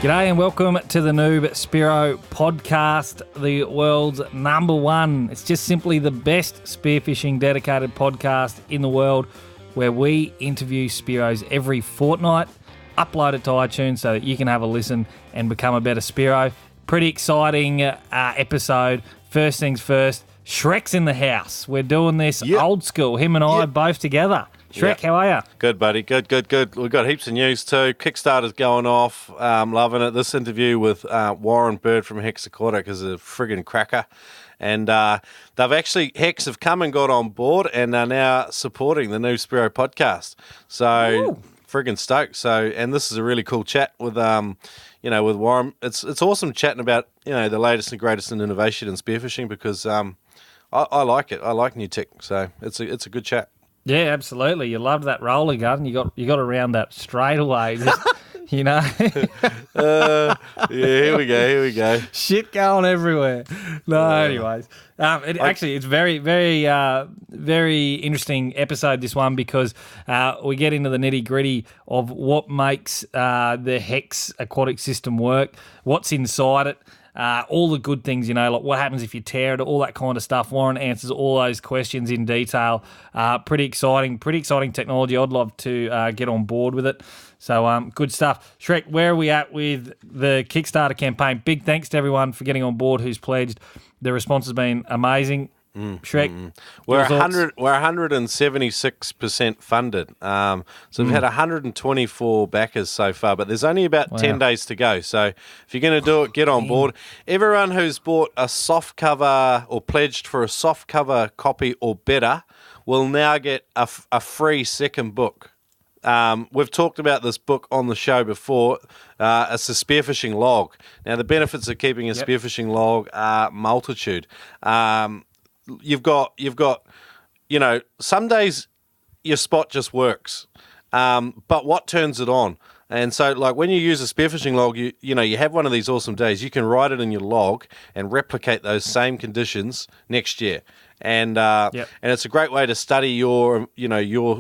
G'day and welcome to the Noob Spearo podcast, the world's number one. It's just simply the best spearfishing dedicated podcast in the world, where we interview Spearos every fortnight, upload it to iTunes so that you can have a listen and become a better Spearo. Pretty exciting episode. First things first, Shrek's in the house. We're doing this old school, him and I both together. Shrek, how are you? Good, buddy. Good. We've got heaps of news too. Kickstarter's going off. Loving it. This interview with Warren Bird from Hex Aquatics is a friggin' cracker. And HECs have come and got on board and are now supporting the new Spearo podcast. So friggin' stoked. So, and this is a really cool chat with with Warren. It's awesome chatting about the latest and greatest in innovation in spearfishing because I like it. I like new tech. So it's a good chat. Yeah, absolutely. You loved that roller gun. You got around that straight away. Yeah, here we go. Shit going everywhere. No, anyways. It's very, very, very interesting episode, this one, because we get into the nitty-gritty of what makes the Hex Aquatic system work, what's inside it, all the good things, like what happens if you tear it, all that kind of stuff. Warren answers all those questions in detail. Pretty exciting technology. I'd love to get on board with it. So good stuff. Shrek, where are we at with the Kickstarter campaign? Big thanks to everyone for getting on board who's pledged. The response has been amazing. Shrek, we're 176% funded. So we've had 124 backers so far, but there's only about 10 days to go. So if you're going to do it, get on board. Everyone who's bought a soft cover or pledged for a soft cover copy or better will now get a free second book. We've talked about this book on the show before. It's a spearfishing log. Now, the benefits of keeping a spearfishing log are multitude. You've got, some days your spot just works, but what turns it on? And so, like, when you use a spearfishing log, you have one of these awesome days. You can write it in your log and replicate those same conditions next year. And it's a great way to study your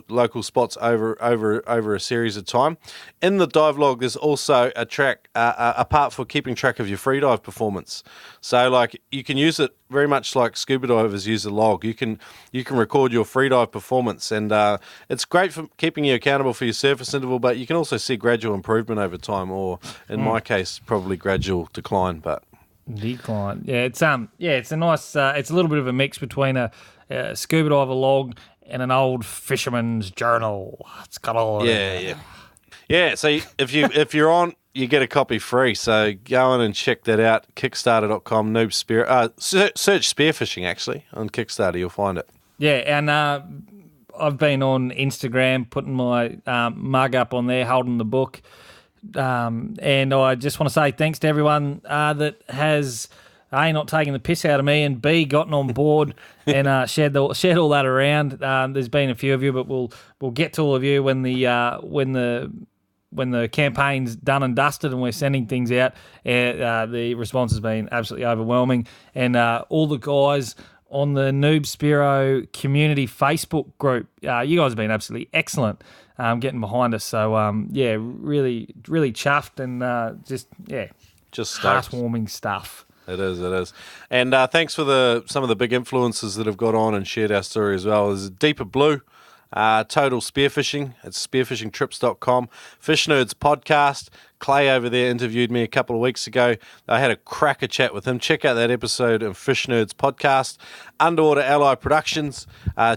local spots over a series of time. In the dive log, there's also a part for keeping track of your freedive performance. So, like, you can use it very much like scuba divers use a log. You can record your freedive performance, and it's great for keeping you accountable for your surface interval. But you can also see gradual improvement over time, or in my case, probably gradual decline. But decline. Yeah, it's a nice. It's a little bit of a mix between a scuba diver log and an old fisherman's journal. It's got all. Yeah. So if you're on, you get a copy free. So go on and check that out. Kickstarter.com. Noob Spearo. Search spearfishing actually on Kickstarter. You'll find it. Yeah, and I've been on Instagram putting my mug up on there, holding the book. And I just want to say thanks to everyone that has A, not taken the piss out of me, and B, gotten on board and shared all that around. There's been a few of you, but we'll get to all of you when the campaign's done and dusted and we're sending things out. The response has been absolutely overwhelming, and all the guys on the Noob Spearo community Facebook group, you guys have been absolutely excellent. Getting behind us. So, really, really chuffed and just heartwarming stuff. It is. And thanks for some of the big influencers that have got on and shared our story as well. There's Deeper Blue, Total Spearfishing. It's spearfishingtrips.com. Fish Nerds Podcast. Clay over there interviewed me a couple of weeks ago. I had a cracker chat with him. Check out that episode of Fish Nerds Podcast. Underwater Ally Productions,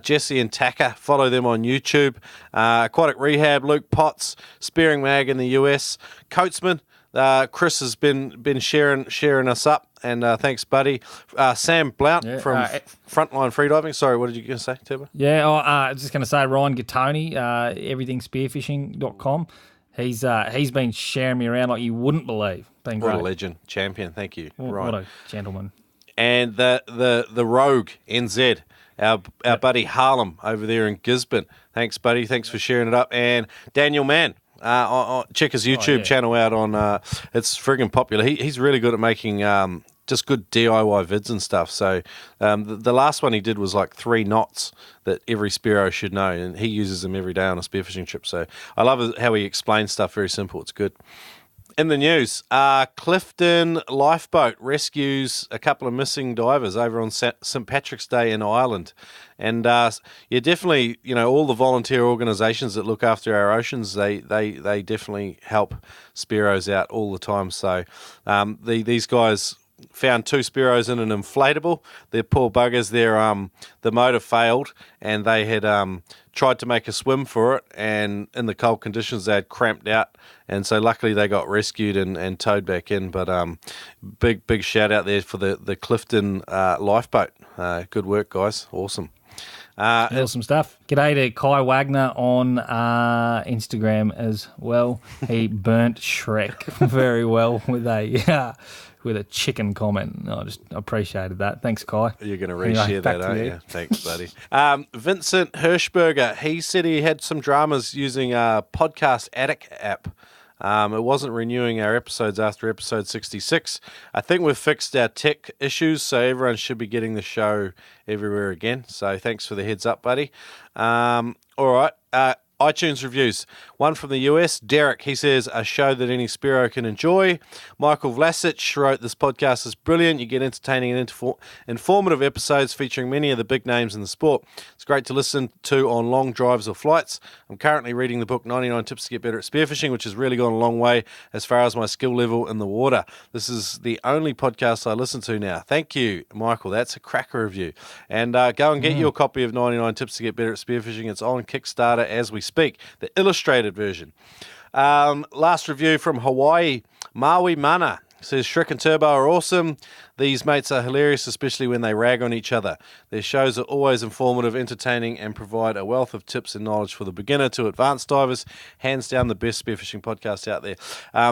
Jesse and Taka. Follow them on YouTube. Aquatic Rehab, Luke Potts, Spearing Mag in the US. Coatsman, Chris has been sharing us up. And thanks, buddy. Sam Blount from Frontline Freediving. Sorry, what did you going to say, Tibber? Yeah, I was just going to say Ryan Gattoni, everythingspearfishing.com. He's been sharing me around like you wouldn't believe. Been great. What a legend. Champion. Thank you, Ryan. What a gentleman. And the Rogue, NZ, our buddy Harlem over there in Gisborne. Thanks, buddy. Thanks for sharing it up. And Daniel Mann. Check his YouTube channel out on. It's friggin' popular. He's really good at making just good DIY vids and stuff. So the last one he did was like 3 knots that every Spearo should know, and he uses them every day on a spearfishing trip. So I love how he explains stuff very simple. It's good. In the news, Clifton Lifeboat rescues a couple of missing divers over on St. Patrick's Day in Ireland. And definitely, all the volunteer organisations that look after our oceans, they definitely help Spearos out all the time. So these guys found 2 Spearos in an inflatable. They're poor buggers. The motor failed, and they had tried to make a swim for it, and in the cold conditions they had cramped out, and so luckily they got rescued and towed back in. But big shout out there for the Clifton lifeboat. Good work, guys. Awesome. Awesome stuff. G'day to Kai Wagner on Instagram as well. He burnt Shrek very well with a chicken comment. I just appreciated that. Thanks, Kai. You're going to reshare that, aren't you? Thanks, buddy. Vincent Hirschberger, he said he had some dramas using a Podcast Addict app. It wasn't renewing our episodes after episode 66. I think we've fixed our tech issues, so everyone should be getting the show everywhere again. So thanks for the heads up, buddy. All right. iTunes reviews. One from the US, Derek. He says, a show that any Spearo can enjoy. Michael Vlasic wrote, this podcast is brilliant. You get entertaining and informative episodes featuring many of the big names in the sport. It's great to listen to on long drives or flights. I'm currently reading the book 99 Tips to Get Better at Spearfishing, which has really gone a long way as far as my skill level in the water. This is the only podcast I listen to now. Thank you, Michael. That's a cracker review. And go and get your copy of 99 Tips to Get Better at Spearfishing. It's on Kickstarter as we speak, the illustrated version. Last review from Hawaii, Maui Mana says Shrek and Turbo are awesome. These mates are hilarious, especially when they rag on each other. Their shows are always informative, entertaining, and provide a wealth of tips and knowledge for the beginner to advanced divers. Hands down, the best spearfishing podcast out there.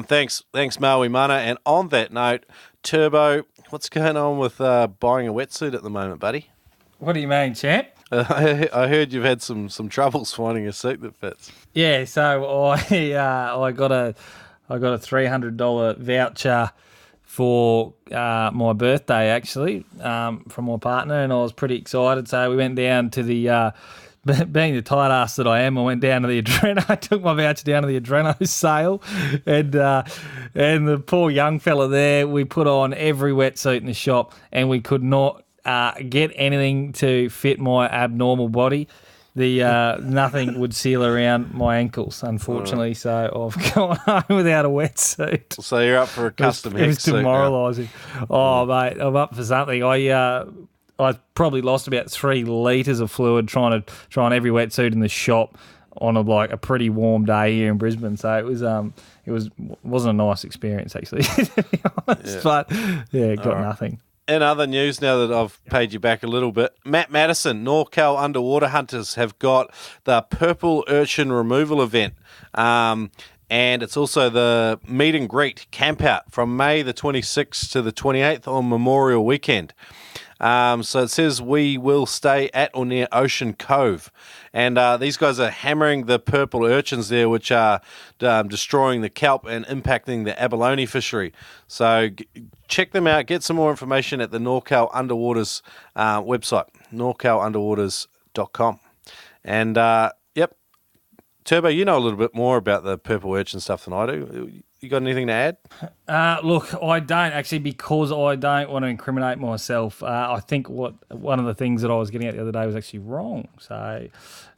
Thanks, Maui Mana. And on that note, Turbo, what's going on with buying a wetsuit at the moment, buddy? What do you mean, champ? I heard you've had some troubles finding a suit that fits. Yeah, so I got a $300 voucher for my birthday, actually, from my partner, and I was pretty excited. So we went down to the, being the tight ass that I am, I went down to the Adreno. I took my voucher down to the Adreno sale, and the poor young fella there, we put on every wetsuit in the shop, and we could not get anything to fit my abnormal body. Nothing would seal around my ankles, unfortunately. So I've gone home without a wetsuit. So you're up for a custom It was Hex suit demoralising. Oh, mate, I'm up for something. I probably lost about 3 litres of fluid trying every wetsuit in the shop on a pretty warm day here in Brisbane. So it wasn't a nice experience, actually, to be honest. Yeah. But yeah, got nothing. In other news, now that I've paid you back a little bit, Matt Madison, NorCal Underwater Hunters have got the Purple Urchin Removal event. And it's also the meet and greet camp out from May the 26th to the 28th on Memorial Weekend. So it says we will stay at or near Ocean Cove. And these guys are hammering the purple urchins there, which are destroying the kelp and impacting the abalone fishery. So check them out. Get some more information at the NorCal Underwaters website, norcalunderwaters.com. And, yep, Turbo, you know a little bit more about the purple urchin stuff than I do. You got anything to add? Look, I don't actually, because I don't want to incriminate myself. I think one of the things that I was getting at the other day was actually wrong. So,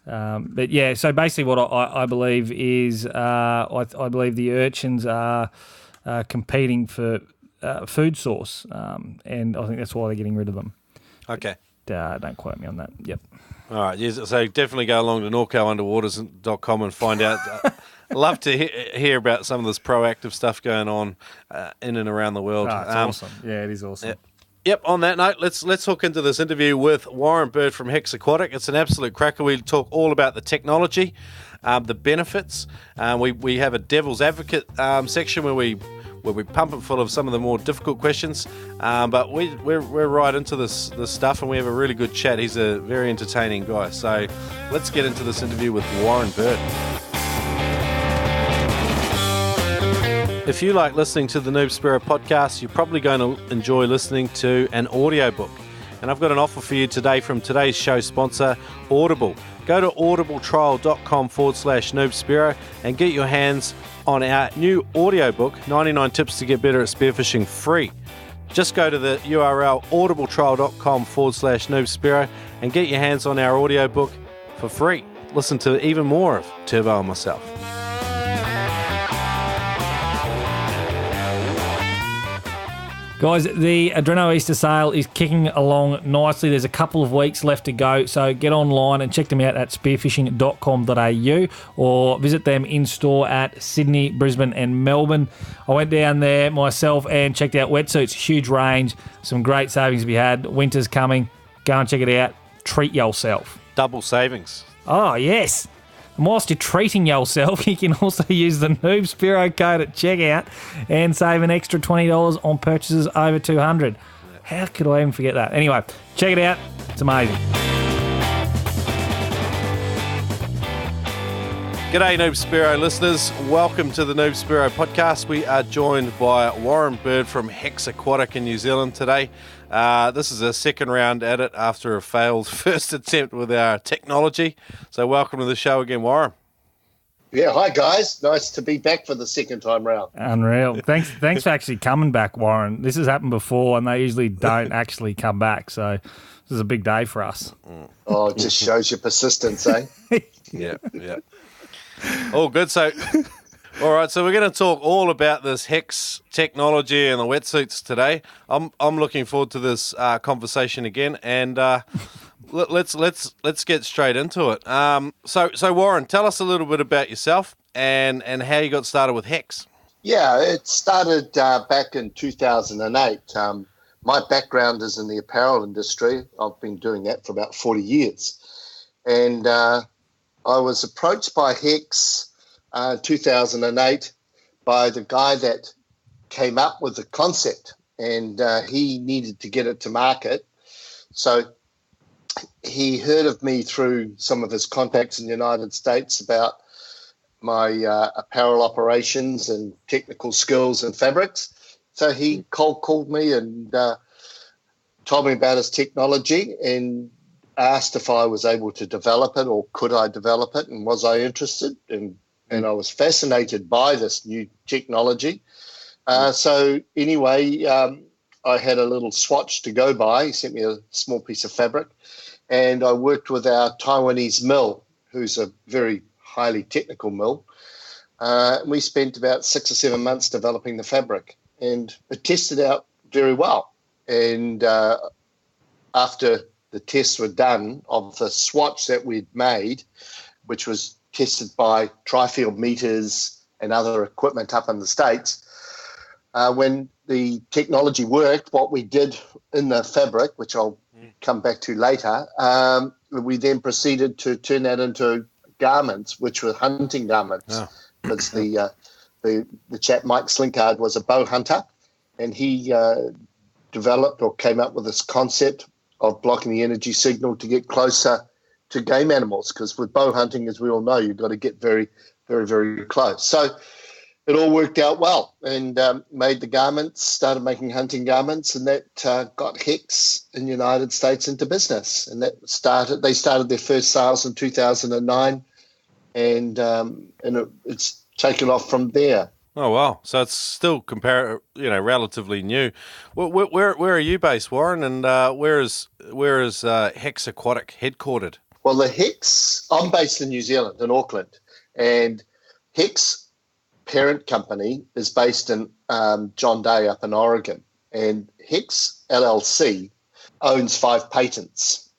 but yeah, so basically what I believe is I believe the urchins are competing for food source, and I think that's why they're getting rid of them. Okay. Don't quote me on that. Yep. All right. Yes, so definitely go along to norcalunderwaters.com and find out. Love to hear about some of this proactive stuff going on in and around the world. It's awesome. Yeah, it is awesome. Yep. On that note, let's hook into this interview with Warren Bird from Hex Aquatic. It's an absolute cracker. We talk all about the technology, the benefits. We have a devil's advocate section where we pump it full of some of the more difficult questions. But we're right into this stuff, and we have a really good chat. He's a very entertaining guy. So let's get into this interview with Warren Bird. If you like listening to the Noob Spearo podcast, you're probably going to enjoy listening to an audiobook. And I've got an offer for you today from today's show sponsor, Audible. Go to audibletrial.com/Noob Spearo and get your hands on our new audiobook, 99 Tips to Get Better at Spearfishing, free. Just go to the URL audibletrial.com/Noob Spearo and get your hands on our audiobook for free. Listen to even more of Turbo and myself. Guys, the Adreno Easter sale is kicking along nicely. There's a couple of weeks left to go, so get online and check them out at spearfishing.com.au or visit them in-store at Sydney, Brisbane and Melbourne. I went down there myself and checked out Wetsuits. Huge range, some great savings to be had. Winter's coming. Go and check it out. Treat yourself. Double savings. Oh, yes. And whilst you're treating yourself, you can also use the Noob Spearo code at checkout and save an extra $20 on purchases over $200. How could I even forget that? Anyway, check it out. It's amazing. G'day, Noob Spearo listeners. Welcome to the Noob Spearo podcast. We are joined by Warren Bird from Hex Aquatic in New Zealand today. This is a second round at it after a failed first attempt with our technology. So welcome to the show again, Warren. Yeah, hi guys. Nice to be back for the second time round. Unreal. Thanks for actually coming back, Warren. This has happened before and they usually don't actually come back. So this is a big day for us. Oh, it just shows your persistence, eh? Yeah. Oh, good. So, all right. So we're going to talk all about this Hex technology and the wetsuits today. I'm looking forward to this conversation again, and let's get straight into it. So Warren, tell us a little bit about yourself and how you got started with Hex. Yeah, it started back in 2008. My background is in the apparel industry. I've been doing that for about 40 years, and I was approached by Hex 2008 by the guy that came up with the concept, and he needed to get it to market. So he heard of me through some of his contacts in the United States about my apparel operations and technical skills and fabrics. So he cold called me and told me about his technology and asked if I was able to develop it or could I develop it and was I interested. And I was fascinated by this new technology. So anyway, I had a little swatch to go by. He sent me a small piece of fabric and I worked with our Taiwanese mill, who's a very highly technical mill. We spent about 6 or 7 months developing the fabric and it tested out very well. And after the tests were done of the swatch that we'd made, which was tested by tri-field meters and other equipment up in the States. When the technology worked, what we did in the fabric, which I'll come back to later, we then proceeded to turn that into garments, which were hunting garments. Because the chap, Mike Slinkard, was a bow hunter, and he developed or came up with this concept of blocking the energy signal to get closer to game animals, because with bow hunting, as we all know, you've got to get very, very, very close. So it all worked out well and made the garments, started making hunting garments, and that got Hex in the United States into business. And they started their first sales in 2009 and it's taken off from there. Oh wow! So it's still relatively new. Where are you based, Warren? And where is Hex Aquatic headquartered? Well, the Hex, I'm based in New Zealand, in Auckland, and Hex parent company is based in John Day up in Oregon, and Hex LLC owns 5 patents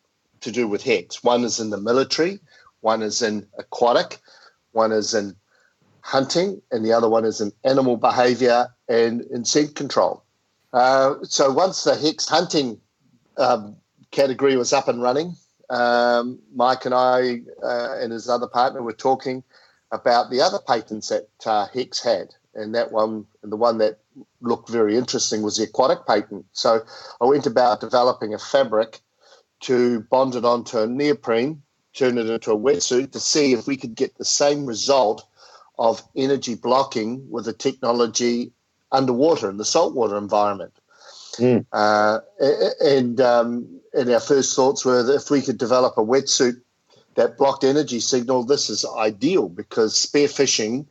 to do with Hex. One is in the military, one is in aquatic, one is in hunting, and the other one is in animal behavior and in scent control. So once the Hex hunting category was up and running, Mike and I and his other partner were talking about the other patents that Hex had, and the one that looked very interesting was the aquatic patent. So I went about developing a fabric to bond it onto a neoprene, turn it into a wetsuit to see if we could get the same result of energy blocking with the technology underwater in the saltwater environment. And our first thoughts were that if we could develop a wetsuit that blocked energy signal, this is ideal, because spearfishing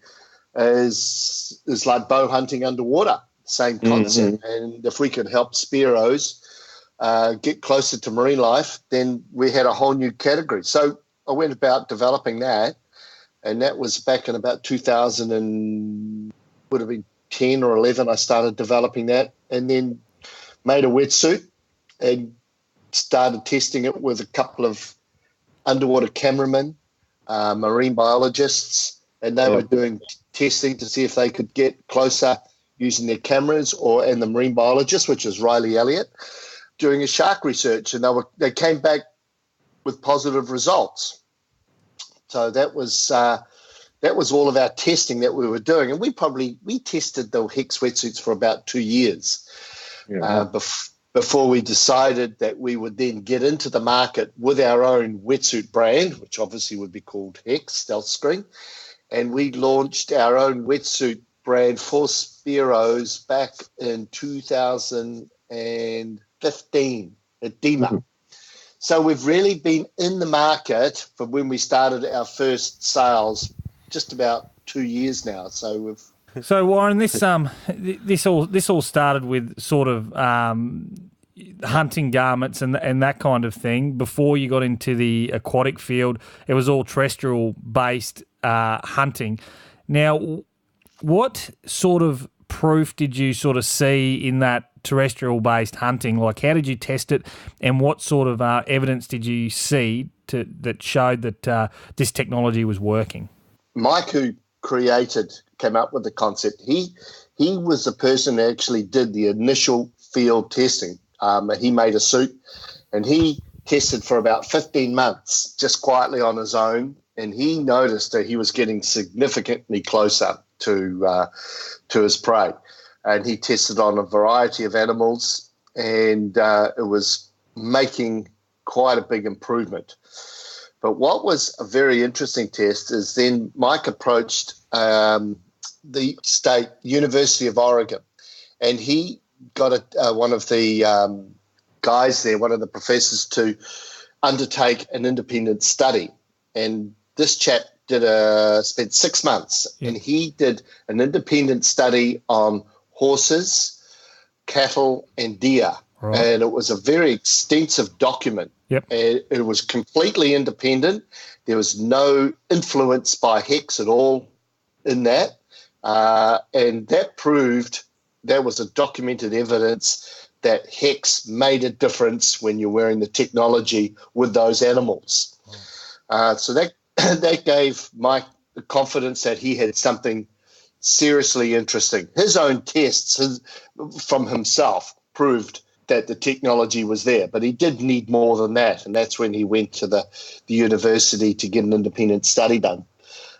is like bow hunting underwater, same concept. And if we could help Spearos get closer to marine life, then we had a whole new category. So I went about developing that, and that was back in about 2000 and would have been 10 or 11. I started developing that, and then made a wetsuit and started testing it with a couple of underwater cameramen, marine biologists, and they were doing testing to see if they could get closer using their cameras, and the marine biologist, which is Riley Elliot, doing a shark research, and they came back with positive results. So that was all of our testing that we were doing, and we tested the Hex wetsuits for about 2 years before we decided that we would then get into the market with our own wetsuit brand, which obviously would be called Hex Stealth Screen, and we launched our own wetsuit brand for Spearos back in 2015 at DEMA. So we've really been in the market from when we started our first sales, just about 2 years now. So Warren, this all started with sort of hunting garments and that kind of thing. Before you got into the aquatic field, it was all terrestrial based hunting. Now, what sort of proof did you sort of see in that terrestrial based hunting? Like, how did you test it, and what sort of evidence did you see that showed that this technology was working? Mike, who came up with the concept, he was the person that actually did the initial field testing. He made a suit, and he tested for about 15 months just quietly on his own, and he noticed that he was getting significantly closer to his prey. And he tested on a variety of animals, and it was making quite a big improvement. But what was a very interesting test is then Mike approached the state University of Oregon, and he got one of the guys there, one of the professors, to undertake an independent study. And this chap spent 6 months, and he did an independent study on horses, cattle, and deer. Right. And it was a very extensive document. Yep. It was completely independent. There was no influence by Hex at all in that. And that proved there was a documented evidence that Hex made a difference when you're wearing the technology with those animals. So that gave Mike the confidence that he had something seriously interesting. His own tests from himself proved that the technology was there, but he did need more than that, and that's when he went to the university to get an independent study done.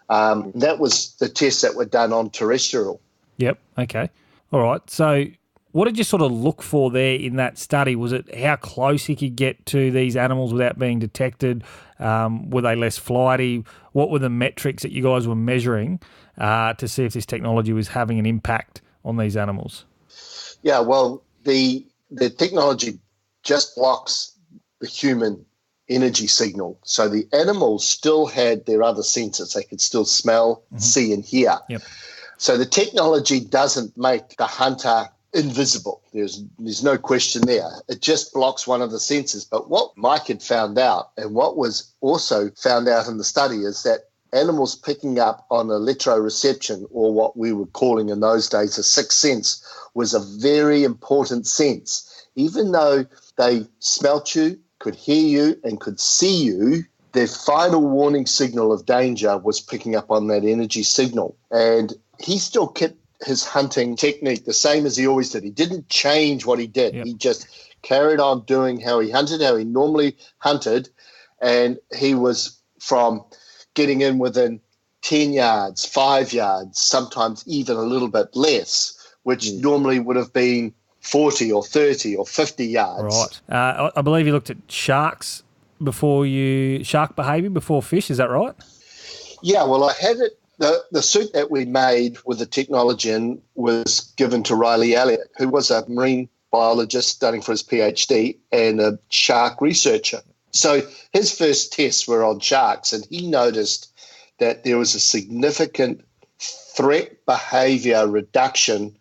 That was the tests that were done on terrestrial. Yep, okay. All right, so what did you sort of look for there in that study? Was it how close he could get to these animals without being detected? Were they less flighty? What were the metrics that you guys were measuring to see if this technology was having an impact on these animals? Yeah, well, the technology just blocks the human energy signal. So the animals still had their other senses. They could still smell, see, and hear. Yep. So the technology doesn't make the hunter invisible. There's no question there. It just blocks one of the senses. But what Mike had found out, and what was also found out in the study, is that animals picking up on electroreception, or what we were calling in those days a sixth sense, was a very important sense. Even though they smelt you, could hear you, and could see you, their final warning signal of danger was picking up on that energy signal. And he still kept his hunting technique the same as he always did. He didn't change what he did. Yep. He just carried on doing how he hunted, how he normally hunted, and he was from getting in within 10 yards, 5 yards, sometimes even a little bit less, which normally would have been 40 or 30 or 50 yards. Right. I believe you looked at shark behaviour before fish, is that right? Yeah, well, I had it. The suit that we made with the technology in was given to Riley Elliot, who was a marine biologist studying for his PhD and a shark researcher. So his first tests were on sharks, and he noticed that there was a significant threat behavior reduction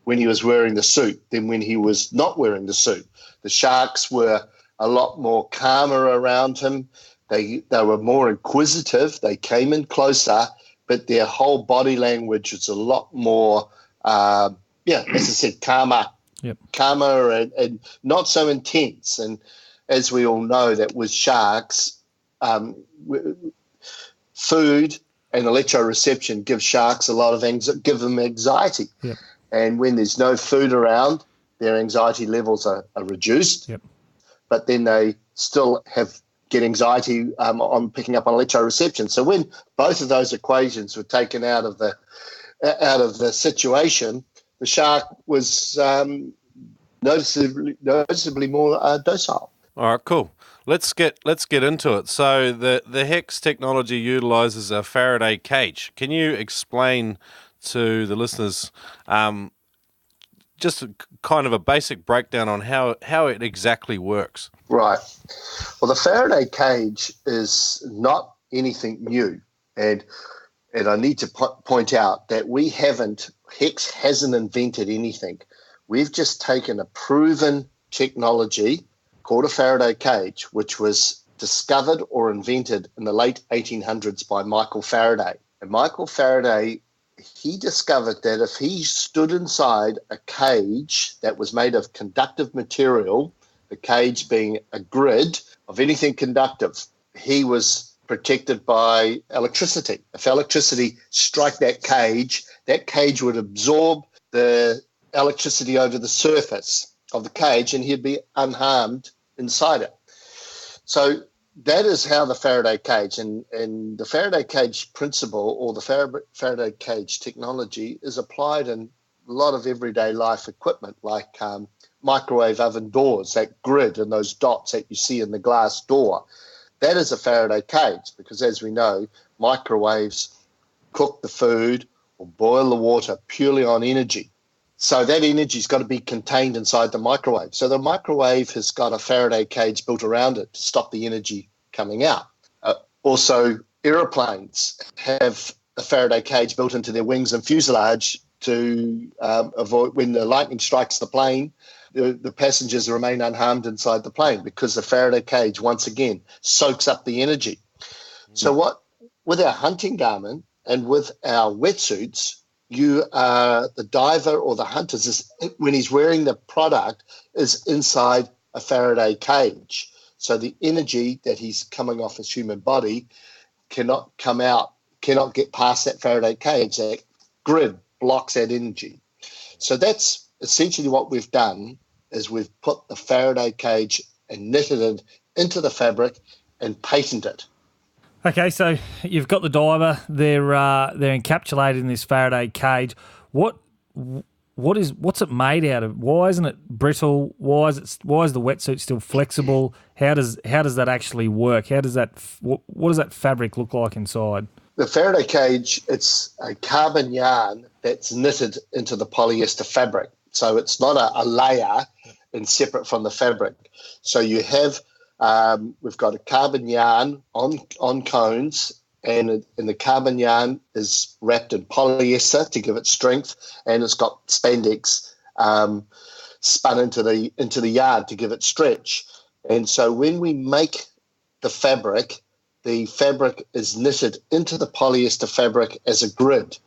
when he was wearing the suit than when he was not wearing the suit. The sharks were a lot more calmer around him. They were more inquisitive. They came in closer, but their whole body language was a lot more, as I said, calmer. Yep. Calmer and not so intense. And as we all know, that with sharks, food and electroreception give sharks a lot of give them anxiety. Yep. And when there's no food around, their anxiety levels are reduced. Yep. But then they still get anxiety on picking up on electroreception. So when both of those equations were taken out of the situation, the shark was noticeably more docile. All right, cool. Let's get into it. So the HECs technology utilizes a Faraday cage. Can you explain to the listeners just kind of a basic breakdown on how it exactly works? Right. Well, the Faraday cage is not anything new, and I need to point out that HECs hasn't invented anything. We've just taken a proven technology called a Faraday cage, which was discovered or invented in the late 1800s by Michael Faraday. And Michael Faraday, he discovered that if he stood inside a cage that was made of conductive material, the cage being a grid of anything conductive, he was protected by electricity. If electricity struck that cage would absorb the electricity over the surface of the cage and he'd be unharmed inside it. So that is how the Faraday cage and the Faraday cage principle or the Faraday cage technology is applied in a lot of everyday life equipment like microwave oven doors, that grid and those dots that you see in the glass door. That is a Faraday cage because, as we know, microwaves cook the food or boil the water purely on energy. So that energy's got to be contained inside the microwave. So the microwave has got a Faraday cage built around it to stop the energy coming out. Also, aeroplanes have a Faraday cage built into their wings and fuselage to avoid when the lightning strikes the plane, the passengers remain unharmed inside the plane because the Faraday cage, once again, soaks up the energy. So with our hunting garment and with our wetsuits, the diver or the hunter, when he's wearing the product, is inside a Faraday cage. So the energy that he's coming off his human body cannot come out, cannot get past that Faraday cage. That grid blocks that energy. So that's essentially what we've done, is we've put the Faraday cage and knitted it into the fabric and patented it. Okay, so you've got the diver. They're encapsulated in this Faraday cage. What's it made out of? Why isn't it brittle? Why is the wetsuit still flexible? How does that actually work? What does that fabric look like inside? The Faraday cage, it's a carbon yarn that's knitted into the polyester fabric. So it's not a layer and separate from the fabric. So you have we've got a carbon yarn on cones, and the carbon yarn is wrapped in polyester to give it strength, and it's got spandex spun into the yarn to give it stretch. And so when we make the fabric is knitted into the polyester fabric as a grid,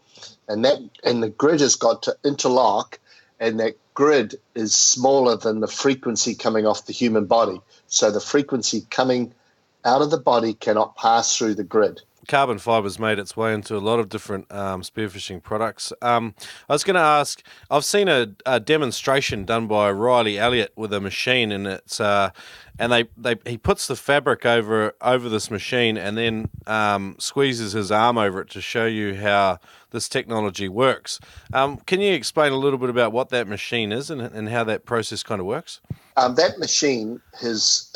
and the grid has got to interlock, and that grid is smaller than the frequency coming off the human body. So the frequency coming out of the body cannot pass through the grid. Carbon fiber's made its way into a lot of different spearfishing products. I was going to ask, I've seen a demonstration done by Riley Elliot with a machine, and it's he puts the fabric over this machine and then squeezes his arm over it to show you how this technology works. Can you explain a little bit about what that machine is and how that process kind of works? That machine is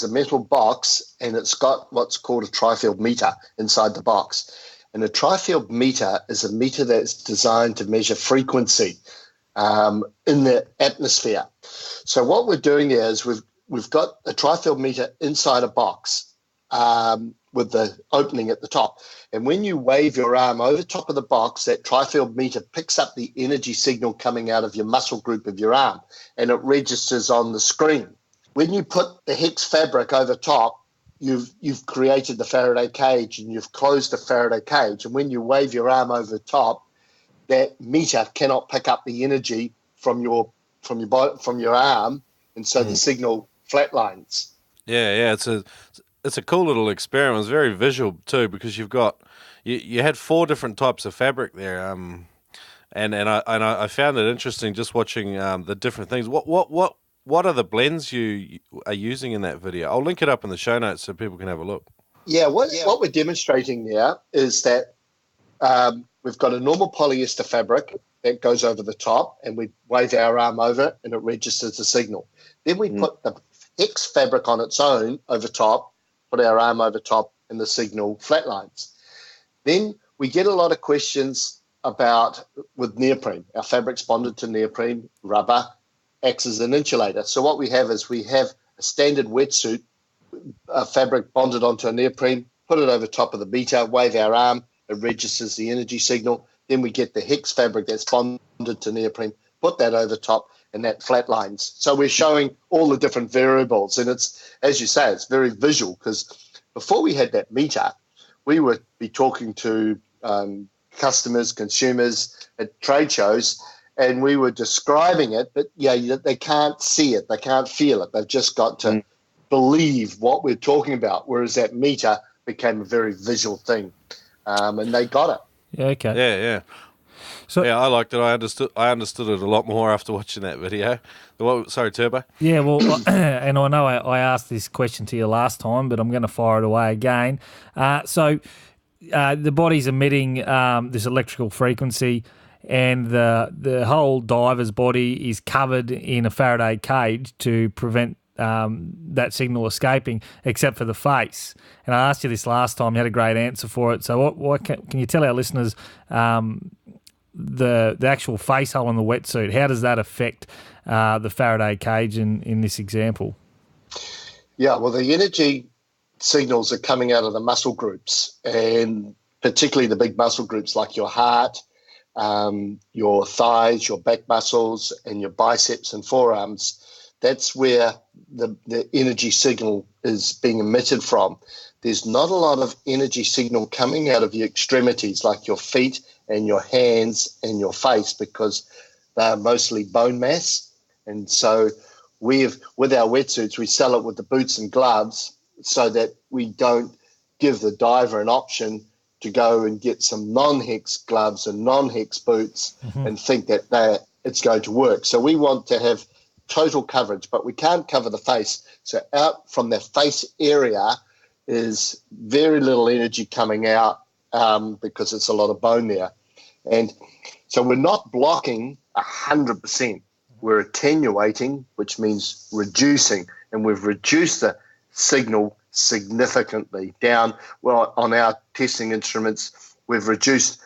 a metal box, and it's got what's called a tri-field meter inside the box. And a tri-field meter is a meter that's designed to measure frequency. in the atmosphere. So what we're doing here is we've got a tri-field meter inside a box with the opening at the top. And when you wave your arm over top of the box, that tri-field meter picks up the energy signal coming out of your muscle group of your arm, and it registers on the screen. When you put the hex fabric over top, you've created the Faraday cage, and you've closed the Faraday cage. And when you wave your arm over the top, that meter cannot pick up the energy from your arm, and so the signal flatlines. Yeah, it's a cool little experiment. It's very visual too, because you've got you had 4 different types of fabric there, and I found it interesting just watching the different things. What are the blends you are using in that video? I'll link it up in the show notes so people can have a look. Yeah, what we're demonstrating there is that we've got a normal polyester fabric that goes over the top, and we wave our arm over it, and it registers the signal. Then we put the hex fabric on its own over top, put our arm over top, and the signal flatlines. Then we get a lot of questions with neoprene. Our fabric's bonded to neoprene, rubber, acts as an insulator. So what we have is a standard wetsuit fabric bonded onto a neoprene, put it over top of the meter, wave our arm, it registers the energy signal. Then we get the hex fabric that's bonded to neoprene, put that over top, and that flatlines. So we're showing all the different variables, and it's, as you say, it's very visual, because before we had that meter, we would be talking to customers, consumers at trade shows, and we were describing it, but they can't see it, they can't feel it. They've just got to believe what we're talking about, whereas that meter became a very visual thing, and they got it. Yeah, okay. Yeah. So, I liked it. I understood it a lot more after watching that video. Sorry, Turbo. Yeah, well, and I know I asked this question to you last time, but I'm going to fire it away again. So the body's emitting this electrical frequency, and the whole diver's body is covered in a Faraday cage to prevent that signal escaping, except for the face. And I asked you this last time. You had a great answer for it. So what can you tell our listeners the actual face hole in the wetsuit? How does that affect the Faraday cage in this example? Yeah, well, the energy signals are coming out of the muscle groups, and particularly the big muscle groups like your heart, your thighs, your back muscles, and your biceps and forearms. That's where the energy signal is being emitted from. There's not a lot of energy signal coming out of your extremities like your feet and your hands and your face, because they're mostly bone mass. And so with our wetsuits, we sell it with the boots and gloves so that we don't give the diver an option to go and get some non-hex gloves and non-hex boots and think that it's going to work. So we want to have total coverage, but we can't cover the face. So out from the face area is very little energy coming out because it's a lot of bone there. And so we're not blocking 100%. We're attenuating, which means reducing, and we've reduced the signal significantly down. Well, on our testing instruments, we've reduced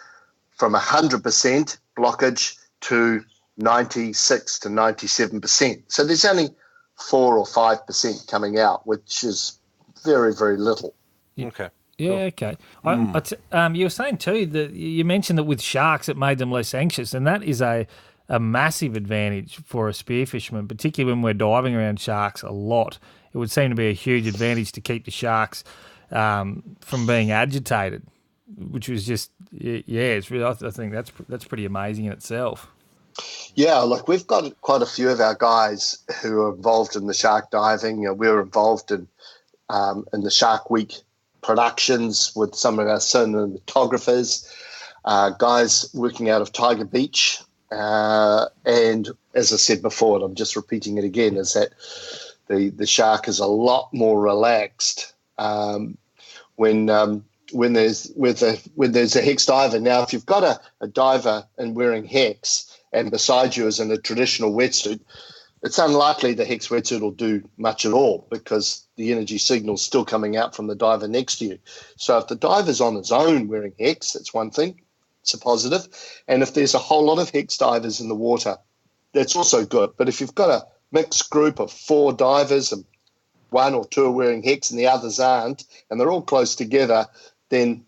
from 100% blockage to 96 to 97%. So there's only 4 or 5% coming out, which is very, very little. Okay. Yeah, okay. You were saying too that you mentioned that with sharks it made them less anxious, and that is a massive advantage for a spearfisherman, particularly when we're diving around sharks a lot. It would seem to be a huge advantage to keep the sharks from being agitated, which was just, it's really, I think that's pretty amazing in itself. Yeah, look, we've got quite a few of our guys who are involved in the shark diving. You know, we're involved in the Shark Week productions with some of our cinematographers, guys working out of Tiger Beach. And as I said before, and I'm just repeating it again, is that the shark is a lot more relaxed when there's a hex diver. Now, if you've got a diver and wearing hex and beside you is in a traditional wetsuit, it's unlikely the hex wetsuit will do much at all because the energy signal's still coming out from the diver next to you. So if the diver's on his own wearing hex, that's one thing. It's a positive. And if there's a whole lot of hex divers in the water that's also good. But if you've got a mixed group of 4 divers and 1 or 2 are wearing hex and the others aren't, and they're all close together, then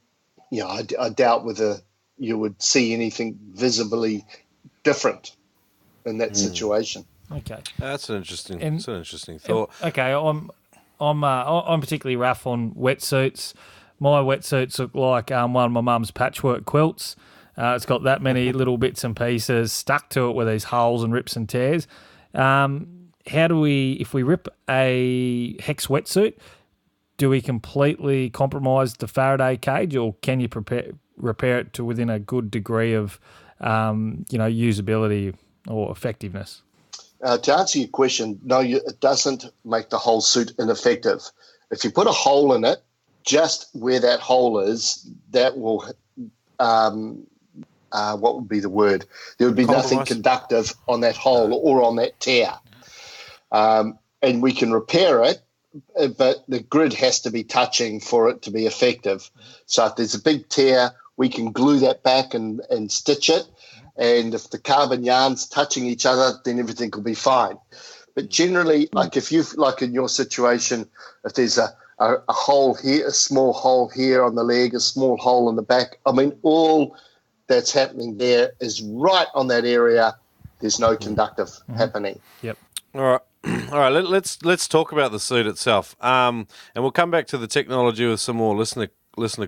I doubt whether you would see anything visibly different in that situation. Okay, that's an interesting thought. Okay, I'm particularly rough on wetsuits. My wetsuits look like one of my mum's patchwork quilts. It's got that many little bits and pieces stuck to it with these holes and rips and tears. How do we, if we rip a hex wetsuit, do we completely compromise the Faraday cage, or can you repair it to within a good degree of, usability or effectiveness? To answer your question, no, it doesn't make the whole suit ineffective. If you put a hole in it, just where that hole is, that will, what would be the word? There would be nothing conductive on that hole or on that tear. And we can repair it, but the grid has to be touching for it to be effective. So if there's a big tear, we can glue that back and stitch it. And if the carbon yarn's touching each other, then everything will be fine. But generally, like in your situation, if there's a hole here, a small hole here on the leg, a small hole in the back, I mean, all that's happening there is right on that area. There's no conductive happening. Yep. All right. Let's talk about the suit itself. And we'll come back to the technology with some more listener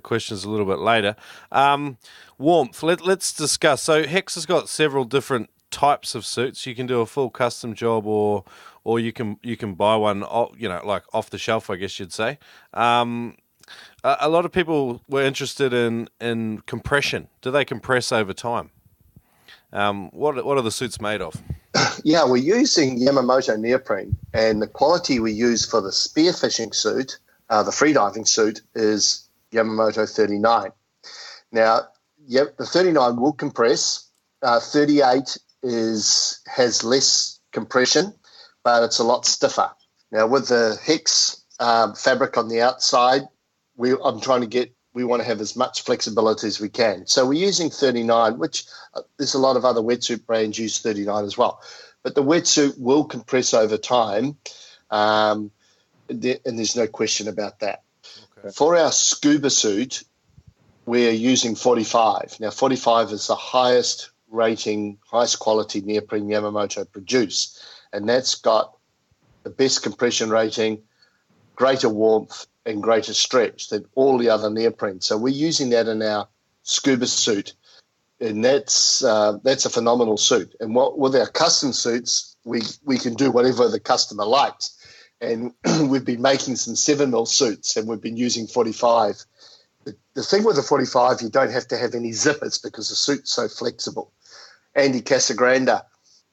questions a little bit later. Warmth. Let's discuss. So Hex has got several different types of suits. You can do a full custom job, or you can buy one, like off the shelf, I guess you'd say. A lot of people were interested in compression. Do they compress over time? What are the suits made of? Yeah, we're using Yamamoto neoprene, and the quality we use for the spearfishing suit, the freediving suit, is Yamamoto 39. Now, the 39 will compress. 38 has less compression, but it's a lot stiffer. Now, with the Hex fabric on the outside, we want to have as much flexibility as we can. So we're using 39, which there's a lot of other wetsuit brands use 39 as well. But the wetsuit will compress over time, and there's no question about that. Okay. For our scuba suit, we're using 45. Now, 45 is the highest rating, highest quality neoprene Yamamoto produce, and that's got the best compression rating, greater warmth, and greater stretch than all the other neoprene. So we're using that in our scuba suit, and that's a phenomenal suit. And with our custom suits, we can do whatever the customer likes. And we've been making some 7mm suits, and we've been using 45. The thing with the 45, you don't have to have any zippers because the suit's so flexible. Andy Casagrande,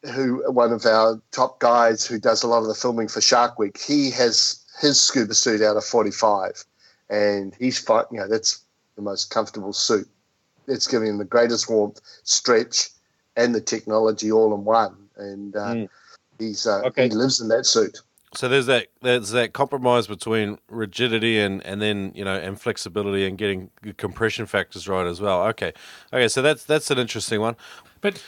one of our top guys who does a lot of the filming for Shark Week, he has his scuba suit out of 45, and he's fine. That's the most comfortable suit. It's giving him the greatest warmth, stretch, and the technology all in one. And he lives in that suit. So there's that compromise between rigidity and then and flexibility and getting compression factors right as well. Okay. So that's an interesting one. But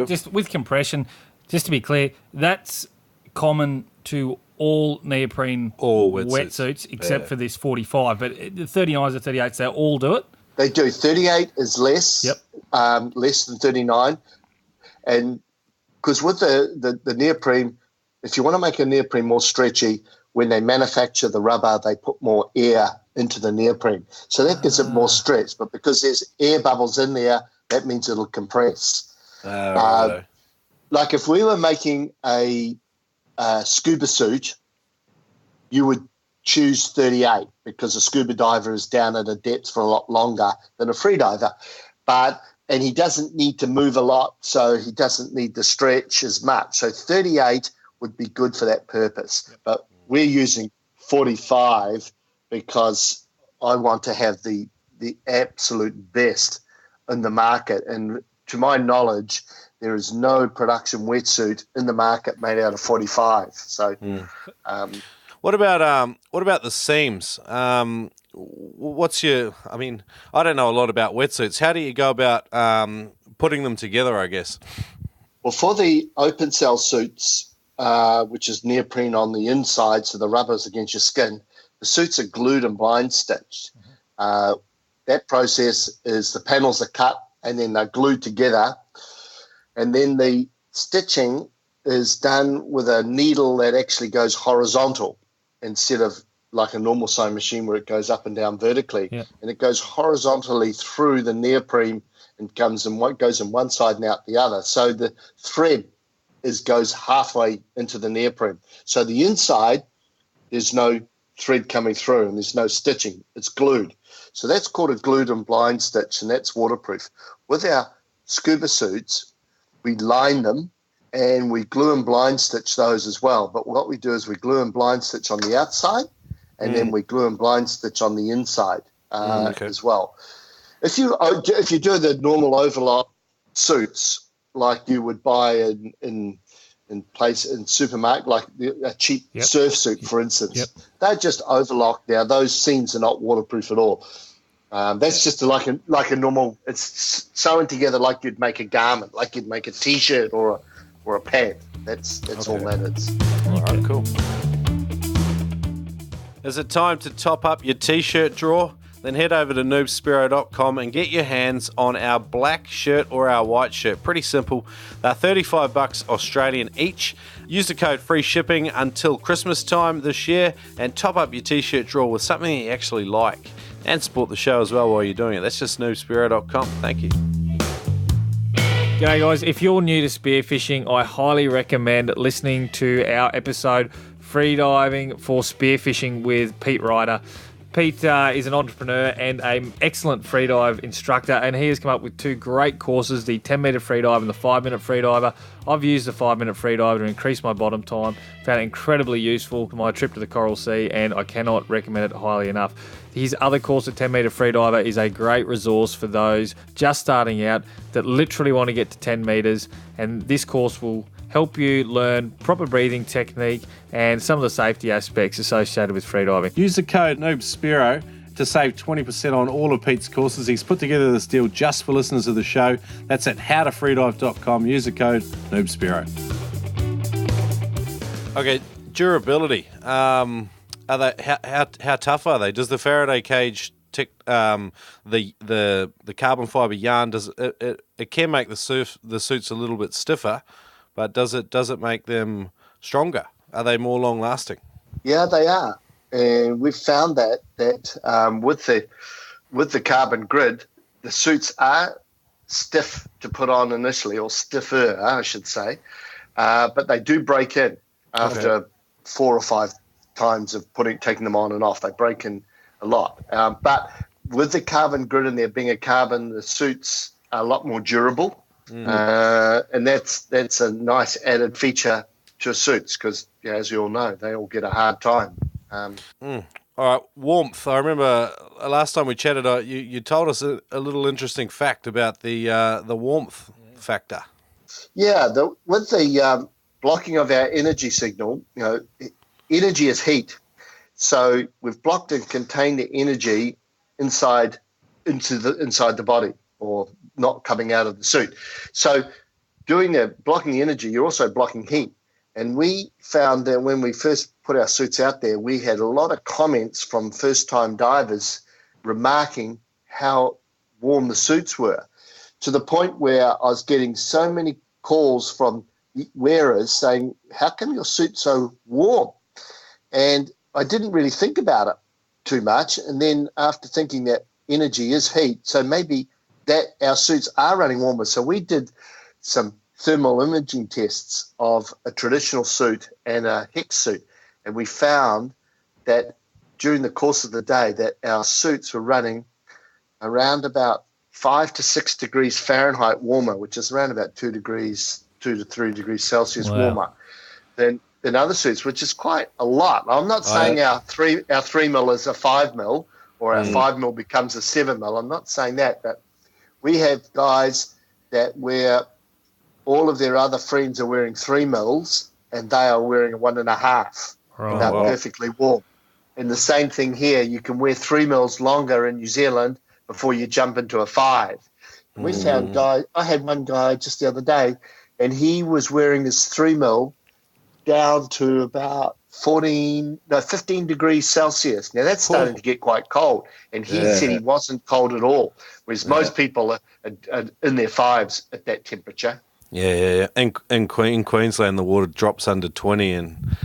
just with compression, just to be clear, that's common to all neoprene wetsuits except for this 45. But the 39s and 38s, they all do it? They do. 38 is less, less than 39. And because with the neoprene, if you want to make a neoprene more stretchy, when they manufacture the rubber, they put more air into the neoprene. So that gives it more stretch. But because there's air bubbles in there, that means it'll compress. Like if we were making a scuba suit, you would choose 38 because a scuba diver is down at a depth for a lot longer than a free diver. And he doesn't need to move a lot, so he doesn't need to stretch as much. So 38 would be good for that purpose. Yep. But we're using 45 because I want to have the absolute best in the market. And to my knowledge, there is no production wetsuit in the market made out of 45. So, what about the seams? What's your? I mean, I don't know a lot about wetsuits. How do you go about putting them together, I guess? Well, for the open cell suits, which is neoprene on the inside, so the rubber's against your skin, the suits are glued and blind stitched. That process is the panels are cut and then they're glued together. And then the stitching is done with a needle that actually goes horizontal instead of like a normal sewing machine where it goes up and down vertically. Yeah. And it goes horizontally through the neoprene and goes in one side and out the other. So the thread goes halfway into the neoprene. So the inside, there's no thread coming through and there's no stitching. It's glued. So that's called a glued and blind stitch, and that's waterproof. With our scuba suits, we line them and we glue and blind stitch those as well. But what we do is we glue and blind stitch on the outside and then we glue and blind stitch on the inside as well. If you do the normal overlock suits like you would buy in supermarket, like a cheap surf suit, for instance, they're just overlocked now. Those seams are not waterproof at all. That's just like a normal. It's sewn together like you'd make a garment, like you'd make a T-shirt or a pant. That's all that is. All right, cool. Is it time to top up your T-shirt drawer? Then head over to noobspearo.com and get your hands on our black shirt or our white shirt. Pretty simple. They're $35 Australian each. Use the code free shipping until Christmas time this year and top up your T-shirt drawer with something you actually like. And support the show as well while you're doing it. That's just noobspearo.com. Thank you. G'day guys, if you're new to spearfishing, I highly recommend listening to our episode Freediving for Spearfishing with Pete Ryder. Pete is an entrepreneur and an excellent freedive instructor, and he has come up with two great courses, the 10-metre freedive and the 5-minute freediver. I've used the 5-minute freediver to increase my bottom time, found it incredibly useful for my trip to the Coral Sea, and I cannot recommend it highly enough. His other course, the 10-metre freediver, is a great resource for those just starting out that literally want to get to 10 metres, and this course will help you learn proper breathing technique and some of the safety aspects associated with freediving. Use the code NoobSpearo to save 20% on all of Pete's courses. He's put together this deal just for listeners of the show. That's at howtofreedive.com. Use the code NoobSpearo. Okay, durability. Are they how tough are they? Does the Faraday cage the carbon fiber yarn it can make the suits a little bit stiffer? But does it make them stronger? Are they more long lasting? Yeah, they are, and we've found that with the carbon grid, the suits are stiff to put on initially, or stiffer, I should say, but they do break in after 4 or 5 times of taking them on and off. They break in a lot, but with the carbon grid and there being a carbon, the suits are a lot more durable. And that's a nice added feature to suits because, as you all know, they all get a hard time. All right, warmth. I remember last time we chatted, you told us a little interesting fact about the warmth factor. Yeah, with the blocking of our energy signal, energy is heat. So we've blocked and contained the energy inside the body, or not coming out of the suit. So blocking the energy, you're also blocking heat. And we found that when we first put our suits out there, we had a lot of comments from first-time divers remarking how warm the suits were, to the point where I was getting so many calls from wearers saying, how come your suit's so warm? And I didn't really think about it too much. And then after thinking that energy is heat, so maybe that our suits are running warmer. So we did some thermal imaging tests of a traditional suit and a HECs suit, and we found that during the course of the day that our suits were running around about 5 to 6 degrees Fahrenheit warmer, which is around about 2 to 3 degrees Celsius warmer than other suits, which is quite a lot. I'm not saying our 3 mil is a 5 mil or our 5 mil becomes a 7 mil. I'm not saying that, but we have guys that wear, all of their other friends are wearing 3 mils and they are wearing a 1.5. And they're perfectly warm. And the same thing here, you can wear 3 mils longer in New Zealand before you jump into a 5. We found I had one guy just the other day, and he was wearing his 3mm down to about 15 degrees Celsius. Now, that's starting to get quite cold, and he said he wasn't cold at all, whereas most people are in their fives at that temperature. Yeah. And in Queensland, the water drops under 20, and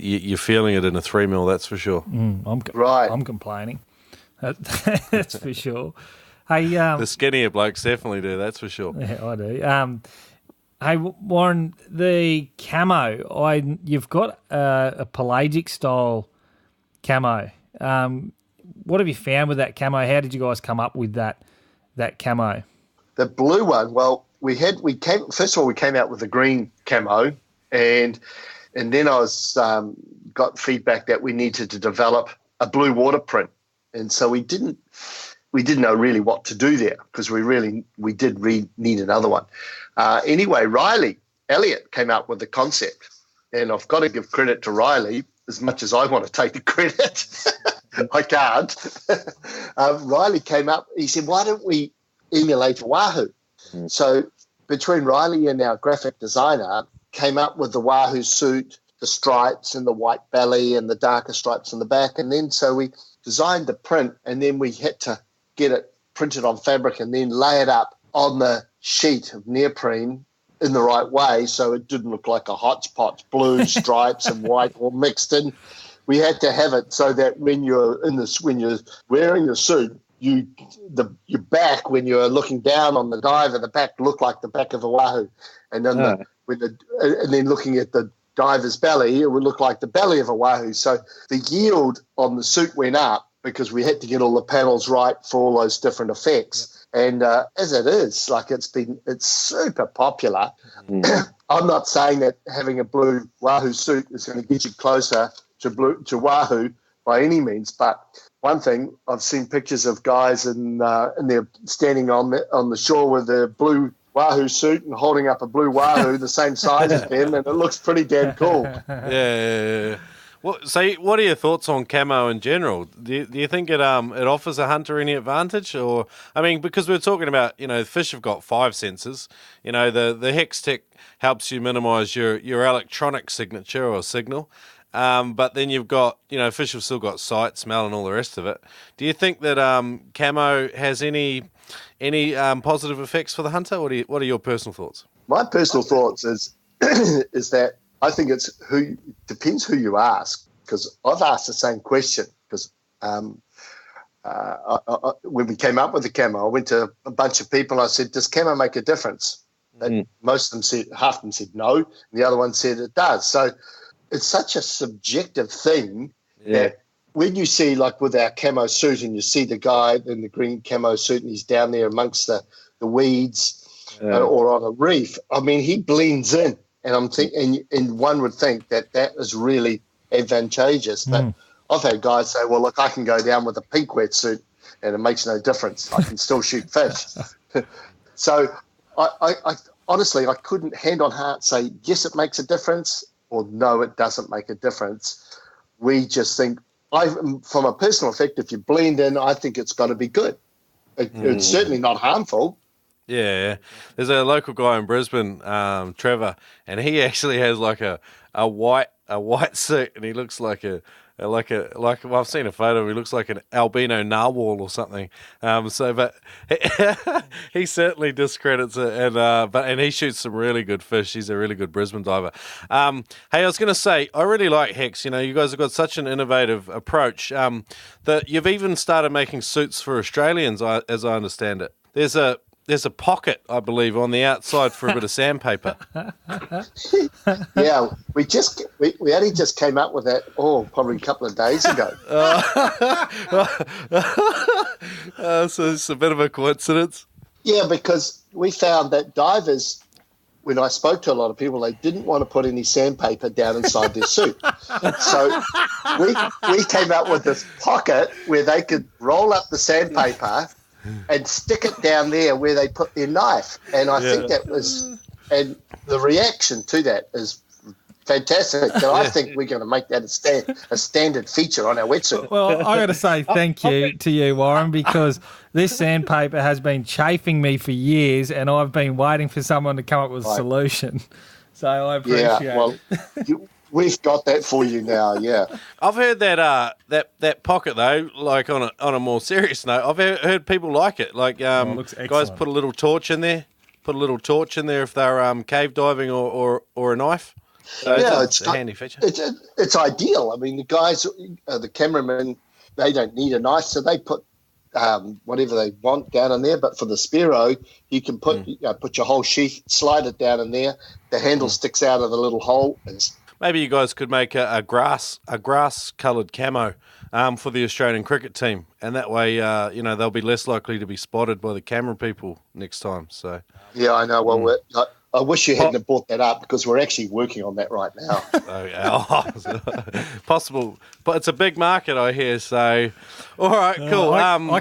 you're feeling it in a 3mm, that's for sure. I'm complaining. That's for sure. Hey, the skinnier blokes definitely do, that's for sure. Yeah, I do. Hey, Warren, the camo, you've got a pelagic style camo. What have you found with that camo? How did you guys come up with that camo? The blue one, well, we came out with the green camo, and then I got feedback that we needed to develop a blue water print, and so we didn't know really what to do there, because we did need another one. Anyway, Elliot came up with the concept, and I've got to give credit to Riley as much as I want to take the credit. I can't. Riley came up, he said, why don't we emulate a wahoo? So between Riley and our graphic designer came up with the wahoo suit, the stripes and the white belly and the darker stripes on the back. And then so we designed the print, and then we had to get it printed on fabric and then lay it up on the sheet of neoprene in the right way so it didn't look like a hodgepodge, blue stripes and white all mixed in. We had to have it so that when you're wearing the suit, your back, when you're looking down on the diver, the back looked like the back of a wahoo, and then and then looking at the diver's belly, it would look like the belly of a wahoo. So the yield on the suit went up because we had to get all the panels right for all those different effects. And as it is, like it's super popular. I'm not saying that having a blue wahoo suit is going to get you closer to wahoo by any means, but one thing, I've seen pictures of guys and they're standing on the shore with their blue wahoo suit and holding up a blue wahoo the same size as them, and it looks pretty damn cool. Yeah. Well, so what are your thoughts on camo in general? Do you think it offers a hunter any advantage? Or, I mean, because we're talking about, fish have got 5 sensors. The Hex Tech helps you minimize your electronic signature or signal. But then you've got, fish have still got sight, smell, and all the rest of it. Do you think that camo has any positive effects for the hunter? What are your personal thoughts? My personal thoughts is that I think depends who you ask, because I've asked the same question. Because when we came up with the camo, I went to a bunch of people. I said, "Does camo make a difference?" And most of them half of them said no, and the other one said it does. So it's such a subjective thing that when you see, like with our camo suit, and you see the guy in the green camo suit, and he's down there amongst the weeds or on a reef, I mean, he blends in. And I'm thinking, and one would think that is really advantageous. But I've had guys say, "Well, look, I can go down with a pink wetsuit, and it makes no difference. I can still shoot fish." So, I honestly, I couldn't hand on heart say yes, it makes a difference, or no, it doesn't make a difference. We just think, from a personal effect, if you blend in, I think it's got to be good. It's certainly not harmful. Yeah, there's a local guy in Brisbane, Trevor, and he actually has like a white suit, and he looks like well, I've seen a photo. He looks like an albino narwhal or something. But he certainly discredits it, and he shoots some really good fish. He's a really good Brisbane diver. Hey, I was going to say, I really like Hex. You guys have got such an innovative approach that you've even started making suits for Australians, as I understand it. There's a pocket, I believe, on the outside for a bit of sandpaper. Yeah, we only just came up with that, probably a couple of days ago. So it's a bit of a coincidence. Yeah, because we found that divers, when I spoke to a lot of people, they didn't want to put any sandpaper down inside their suit. So we came up with this pocket where they could roll up the sandpaper and stick it down there where they put their knife. And I think that was, and the reaction to that is fantastic. And I think we're going to make that a standard feature on our wetsuit. Well, I got to say thank you to you, Warren, because this sandpaper has been chafing me for years, and I've been waiting for someone to come up with a solution. So I appreciate it. We've got that for you now, yeah. I've heard that pocket though, like on a more serious note, I've heard people like it. Like guys put a little torch in there. Put a little torch in there if they're cave diving or a knife. So it's a handy feature. It's ideal. I mean, the guys, the cameramen, they don't need a knife, so they put whatever they want down in there. But for the Spearo, you can put your whole sheath, slide it down in there. The handle sticks out of the little hole. Maybe you guys could make a grass coloured camo for the Australian cricket team, and that way they'll be less likely to be spotted by the camera people next time. So yeah, I know. Well, I wish you hadn't brought that up because we're actually working on that right now. Possible, but it's a big market, I hear. So, all right, cool. I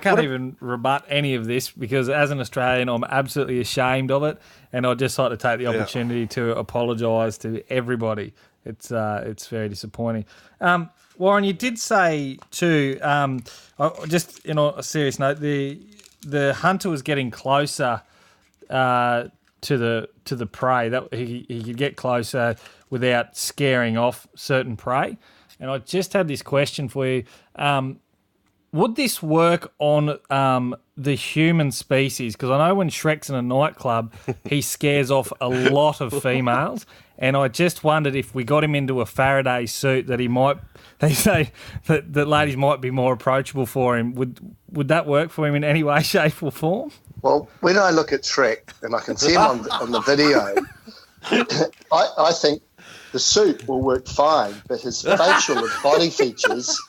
can't even rebut any of this because as an Australian, I'm absolutely ashamed of it, and I'd just like to take the opportunity to apologise to everybody. It's very disappointing. Warren, you did say too. Just a serious note, the hunter was getting closer to the prey, that he could get closer without scaring off certain prey. And I just had this question for you. Would this work on the human species? Because I know when Shrek's in a nightclub, he scares off a lot of females. And I just wondered if we got him into a Faraday suit that they say that ladies might be more approachable for him. Would that work for him in any way, shape or form? Well, when I look at Shrek and I can see him on the video, I think the suit will work fine, but his facial and body features,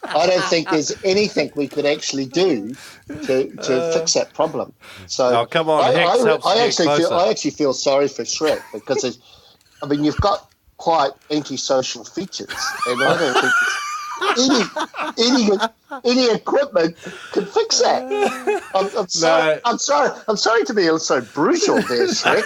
I don't think there's anything we could actually do to fix that problem. So come on, I actually feel sorry for Shrek because you've got quite antisocial features, and I don't think any equipment can fix that. I'm sorry to be so brutal there, Shrek.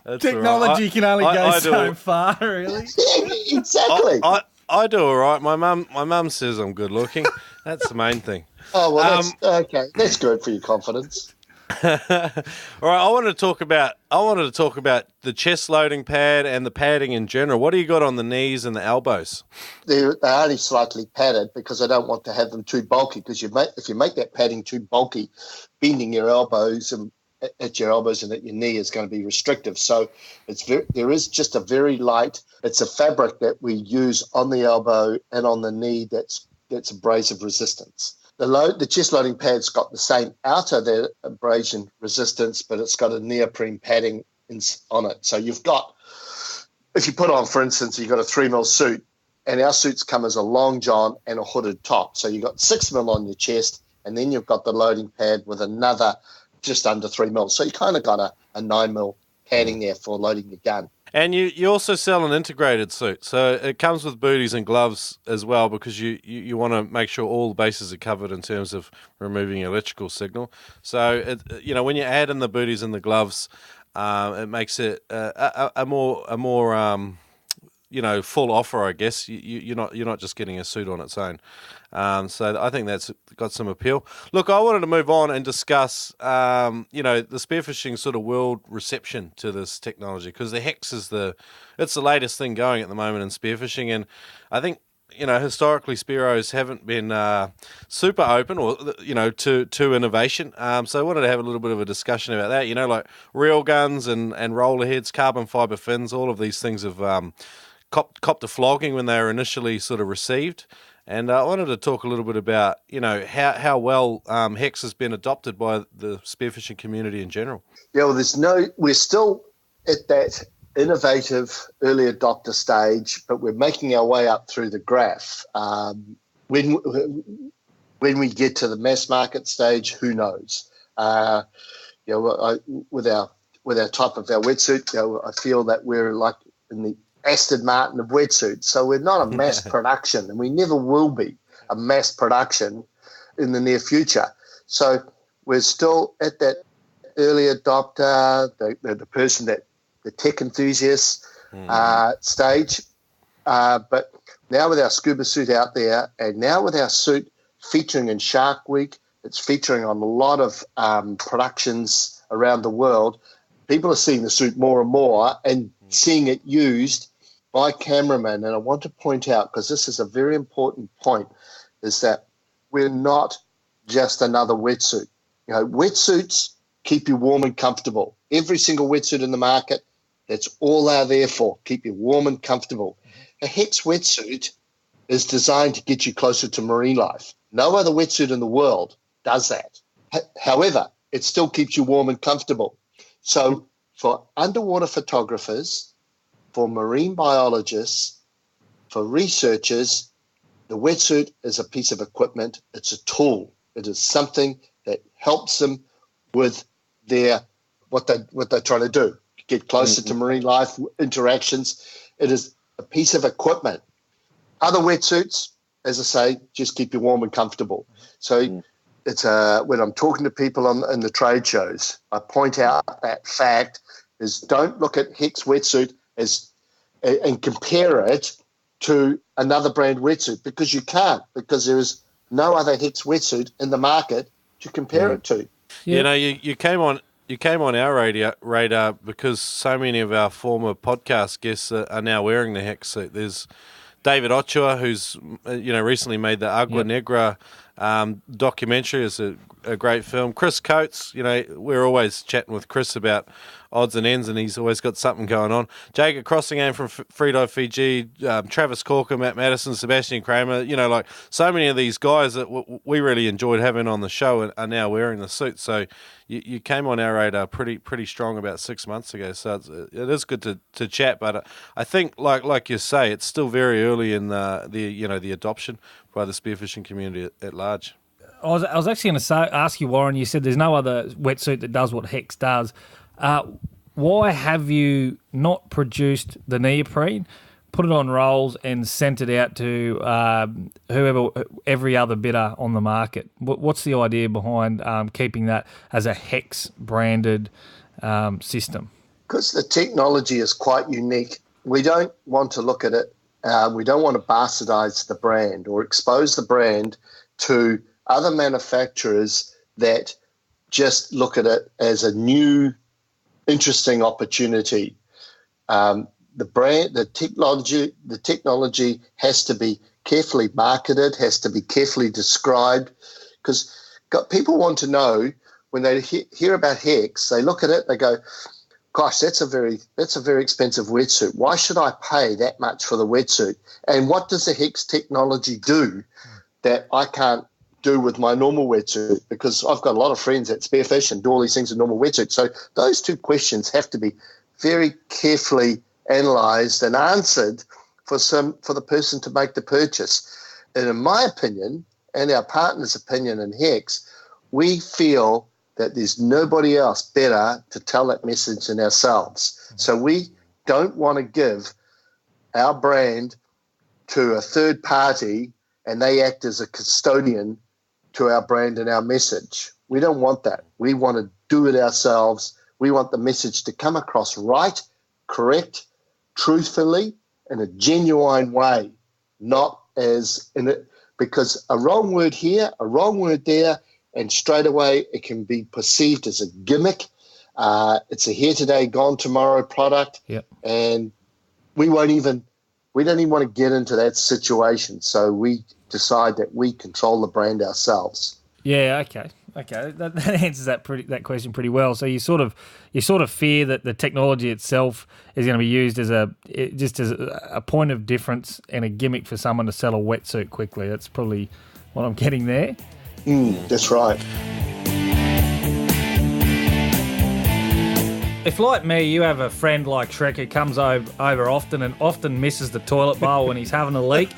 That's technology can only go so far, really. Yeah, exactly. I do all right. My mum says I'm good looking. That's the main thing. Oh well, that's okay. That's good for your confidence. All right, I wanted to talk about the chest loading pad and the padding in general. What do you got on the knees and the elbows? They're only slightly padded because I don't want to have them too bulky. Because if you make that padding too bulky, bending your elbows and at your elbows and at your knee is going to be restrictive. So there is just a very light. It's a fabric that we use on the elbow and on the knee. That's abrasive resistance. The chest loading pad's got the same outer abrasion resistance, but it's got a neoprene padding on it. So you've got, if you put on, for instance, you've got a 3mm suit, and our suits come as a long john and a hooded top. So you've got 6mm on your chest, and then you've got the loading pad with another just under 3mm. So you kind of got a 9mm padding there for loading your gun. And you also sell an integrated suit, so it comes with booties and gloves as well because you want to make sure all the bases are covered in terms of removing electrical signal. So when you add in the booties and the gloves, it makes it a more full offer, I guess. You're not just getting a suit on its own. So I think that's got some appeal. Look, I wanted to move on and discuss, the spearfishing sort of world reception to this technology because the Hex is the latest thing going at the moment in spearfishing, and I think historically Spearos haven't been super open or to innovation. So I wanted to have a little bit of a discussion about that. Like reel guns and roller heads, carbon fiber fins, all of these things have copped a flogging when they were initially sort of received. And I wanted to talk a little bit about, how well Hex has been adopted by the spearfishing community in general. Yeah, well, we're still at that innovative early adopter stage, but we're making our way up through the graph. When we get to the mass market stage, who knows? With our type of our wetsuit, I feel that we're like in the Aston Martin of wetsuits. So we're not a mass production, and we never will be a mass production in the near future. So we're still at that early adopter, the person that the tech enthusiast stage. But now with our scuba suit out there, and now with our suit featuring in Shark Week, it's featuring on a lot of productions around the world. People are seeing the suit more and more and seeing it used by cameramen. And I want to point out, because this is a very important point, is that we're not just another wetsuit. You know, wetsuits keep you warm and comfortable. Every single wetsuit in the market, that's all they're there for, keep you warm and comfortable. A Hex wetsuit is designed to get you closer to marine life. No other wetsuit in the world does that. However, it still keeps you warm and comfortable. So for underwater photographers, for marine biologists, for researchers, the wetsuit is a piece of equipment. It's a tool. It is something that helps them with their what they're trying to do, get closer to marine life interactions. It is a piece of equipment. Other wetsuits, as I say, just keep you warm and comfortable. So it's when I'm talking to people in the trade shows, I point out that fact is don't look at Hex wetsuit and compare it to another brand wetsuit, because you can't, because there is no other Hex wetsuit in the market to compare it to. Yeah. You know, you came on our radar because so many of our former podcast guests are now wearing the Hex suit. There's David Ochoa, who's recently made the Agua Negra documentary. Is a great film. Chris Coates, we're always chatting with Chris about odds and ends, and he's always got something going on. Jacob Crossingham from Freedive Fiji, Travis Corker, Matt Madison, Sebastian Kramer, like so many of these guys that we really enjoyed having on the show are now wearing the suit. So you came on our radar pretty strong about 6 months ago. So it is good to chat, but I think like you say, it's still very early in the adoption by the spearfishing community at large. I was actually going to ask you, Warren, you said there's no other wetsuit that does what Hex does. Why have you not produced the neoprene, put it on rolls and sent it out to every other bidder on the market? What's the idea behind keeping that as a Hex branded system? Because the technology is quite unique. We don't want to look at it. We don't want to bastardize the brand or expose the brand to other manufacturers that just look at it as a new, interesting opportunity. The technology has to be carefully marketed, has to be carefully described, because people want to know when they hear about Hex, they look at it, they go, "Gosh, that's a very expensive wetsuit. Why should I pay that much for the wetsuit? And what does the Hex technology do that I can't do with my normal wetsuit?" Because I've got a lot of friends that spearfish and do all these things in normal wetsuits. So those two questions have to be very carefully analysed and answered for the person to make the purchase. And in my opinion, and our partner's opinion in Hex, we feel that there's nobody else better to tell that message than ourselves. So we don't want to give our brand to a third party and they act as a custodian to our brand and our message. We don't want that. We want to do it ourselves. We want the message to come across right, correct, truthfully, in a genuine way, not as in it, because a wrong word here, a wrong word there, and straight away it can be perceived as a gimmick. It's a here today, gone tomorrow product. Yep. And we don't even want to get into that situation. So we decide that we control the brand ourselves. Yeah, okay. That answers that question pretty well. So you sort of fear that the technology itself is going to be used as a point of difference and a gimmick for someone to sell a wetsuit quickly. That's probably what I'm getting there. That's right. If, like me, you have a friend like Shrek who comes over often and often misses the toilet bowl when he's having a leak,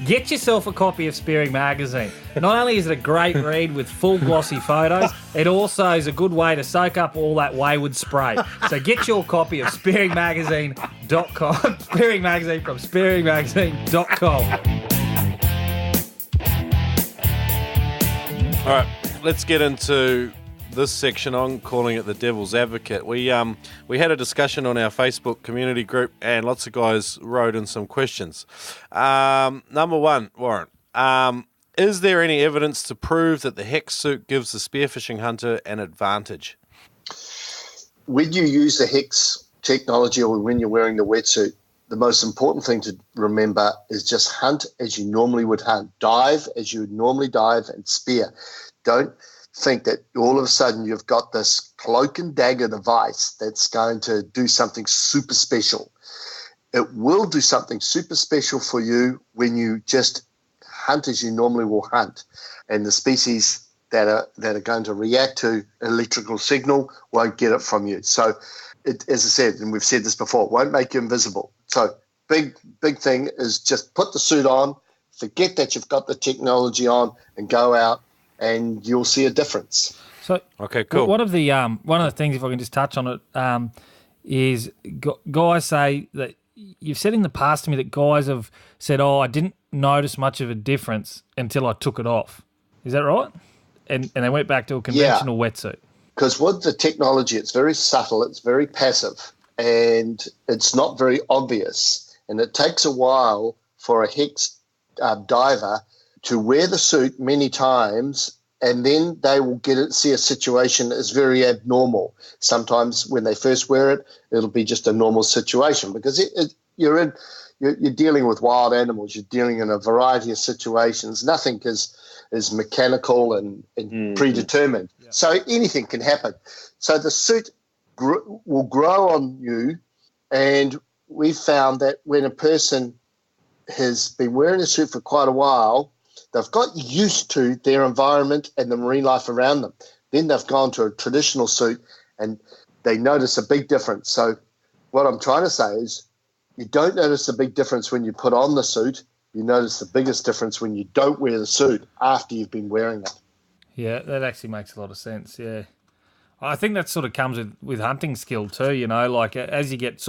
get yourself a copy of Spearing Magazine. Not only is it a great read with full glossy photos, it also is a good way to soak up all that wayward spray. So get your copy of spearingmagazine.com. Spearing Magazine from spearingmagazine.com. All right, let's get into this section, I'm calling it the devil's advocate. We had a discussion on our Facebook community group, and lots of guys wrote in some questions. Number one, Warren, is there any evidence to prove that the Hex suit gives the spearfishing hunter an advantage? When you use the Hex technology or when you're wearing the wetsuit, the most important thing to remember is just hunt as you normally would hunt. Dive as you would normally dive and spear. Don't think that all of a sudden you've got this cloak and dagger device that's going to do something super special. It will do something super special for you when you just hunt as you normally will hunt. And the species that are going to react to electrical signal won't get it from you. So, as I said, and we've said this before, it won't make you invisible. So big thing is just put the suit on, forget that you've got the technology on, and go out, and you'll see a difference. So, okay, cool. One of the things, if I can just touch on it, is guys say that you've said in the past to me that guys have said, "Oh, I didn't notice much of a difference until I took it off." Is that right? And they went back to a conventional wetsuit. Because with the technology, it's very subtle, it's very passive, and it's not very obvious. And it takes a while for a Hex diver to wear the suit many times, and then they will see a situation that is very abnormal. Sometimes when they first wear it, it'll be just a normal situation because you're dealing with wild animals. You're dealing in a variety of situations. Nothing is mechanical and predetermined. Yeah. So anything can happen. So the suit will grow on you, and we've found that when a person has been wearing a suit for quite a while, they've got used to their environment and the marine life around them. Then they've gone to a traditional suit and they notice a big difference. So what I'm trying to say is you don't notice a big difference when you put on the suit. You notice the biggest difference when you don't wear the suit after you've been wearing it. Yeah, that actually makes a lot of sense, yeah. I think that sort of comes with hunting skill too, you know, like as you get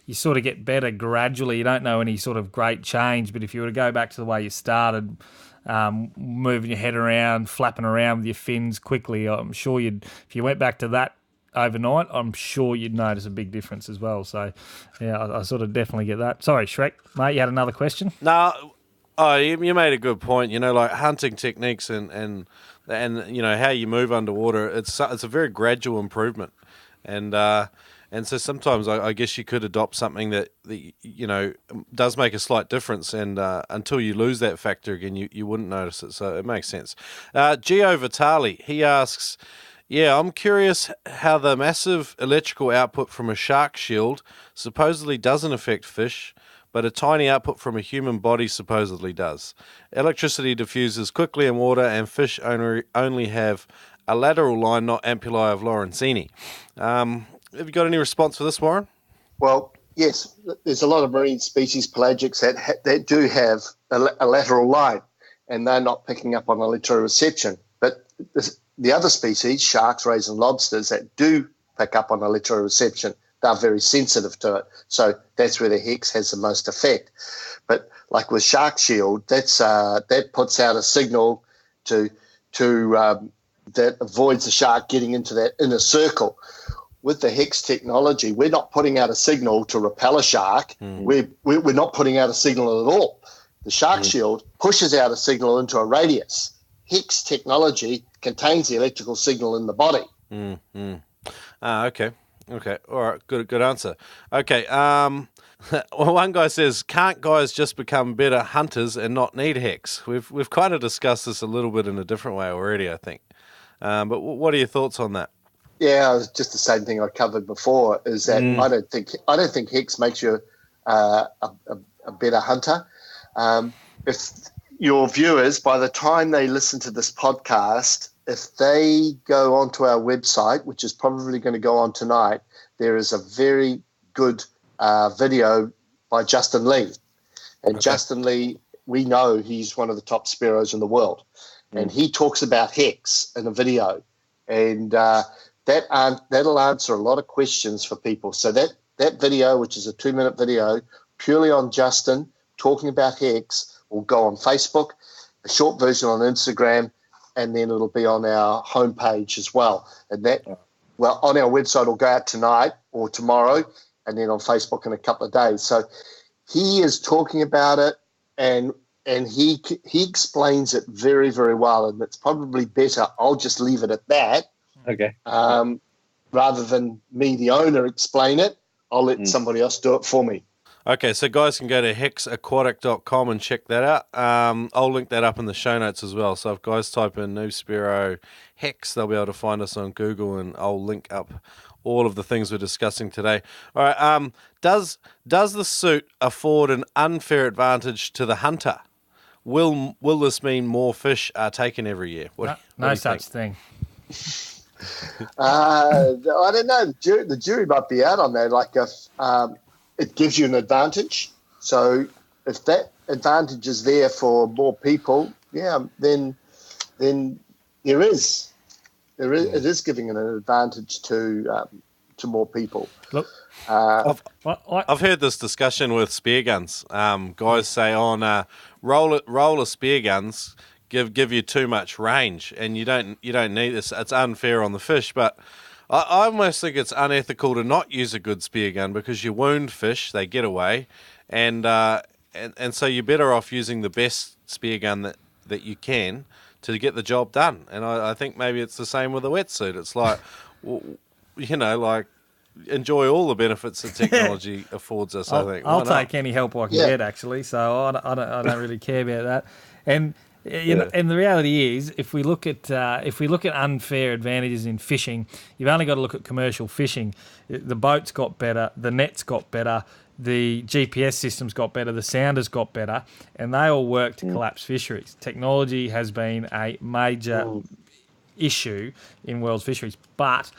you sort of get better gradually. You don't know any sort of great change, but if you were to go back to the way you started, moving your head around, flapping around with your fins quickly, I'm sure if you went back to that overnight, I'm sure you'd notice a big difference as well. So, yeah, I sort of definitely get that. Sorry, Shrek, mate, you had another question? No, you made a good point. You know, like hunting techniques and you know how you move underwater. It's a very gradual improvement, and so sometimes I guess you could adopt something that you know does make a slight difference, and until you lose that factor again, you wouldn't notice it. So it makes sense. Gio Vitali, he asks, yeah, I'm curious how the massive electrical output from a shark shield supposedly doesn't affect fish, but a tiny output from a human body supposedly does. Electricity diffuses quickly in water, and fish only have a lateral line, not ampullae of Lorenzini. Have you got any response for this, Warren? Well, yes, there's a lot of marine species, pelagics, that do have a lateral line, and they're not picking up on electroreception. But the other species, sharks, rays, and lobsters, that do pick up on electroreception, they're very sensitive to it. So that's where the Hex has the most effect. But like with Shark Shield, that puts out a signal to that avoids the shark getting into that inner circle. With the Hex technology, we're not putting out a signal to repel a shark. We're not putting out a signal at all. The Shark Shield pushes out a signal into a radius. Hex technology contains the electrical signal in the body. Okay. All right. Good answer. Okay. Well, one guy says, can't guys just become better hunters and not need Hex? We've kind of discussed this a little bit in a different way already, I think. But what are your thoughts on that? Yeah, it's just the same thing I covered before. Is that I don't think Hex makes you a better hunter. If your viewers, by the time they listen to this podcast, if they go onto our website, which is probably going to go on tonight, there is a very good video by Justin Lee. And okay. Justin Lee, we know he's one of the top Spearos in the world. And he talks about Hex in a video. And that'll answer a lot of questions for people. So that video, which is a 2-minute video, purely on Justin talking about Hex, will go on Facebook, a short version on Instagram, and then it'll be on our homepage as well. And that, well, on our website, it'll go out tonight or tomorrow, and then on Facebook in a couple of days. So he is talking about it, and he explains it very, very well, and it's probably better. I'll just leave it at that. Okay. Rather than me, the owner, explain it, I'll let somebody else do it for me. Okay, so guys can go to hexaquatic.com and check that out. I'll link that up in the show notes as well. So if guys type in Noob, Spearo, Hex, they'll be able to find us on Google, and I'll link up all of the things we're discussing today. All right, does the suit afford an unfair advantage to the hunter? Will this mean more fish are taken every year? No such thing. I don't know. The jury might be out on that. Like, if it gives you an advantage, so if that advantage is there for more people, then it is giving an advantage to more people. Look, I've heard this discussion with spear guns. Guys say, roller spear guns give you too much range, and you don't need this. It's unfair on the fish, but I almost think it's unethical to not use a good spear gun, because you wound fish, they get away, and so you're better off using the best spear gun that you can to get the job done. And I think maybe it's the same with a wetsuit. It's like, like, enjoy all the benefits that technology affords us. I think I'll take any help I can get, actually. So I don't really care about that. And and the reality is, if we look at unfair advantages in fishing, you've only got to look at commercial fishing. The boats got better, the nets got better, the GPS systems got better, the sounders got better, and they all work to collapse fisheries. Technology has been a major issue in world fisheries, but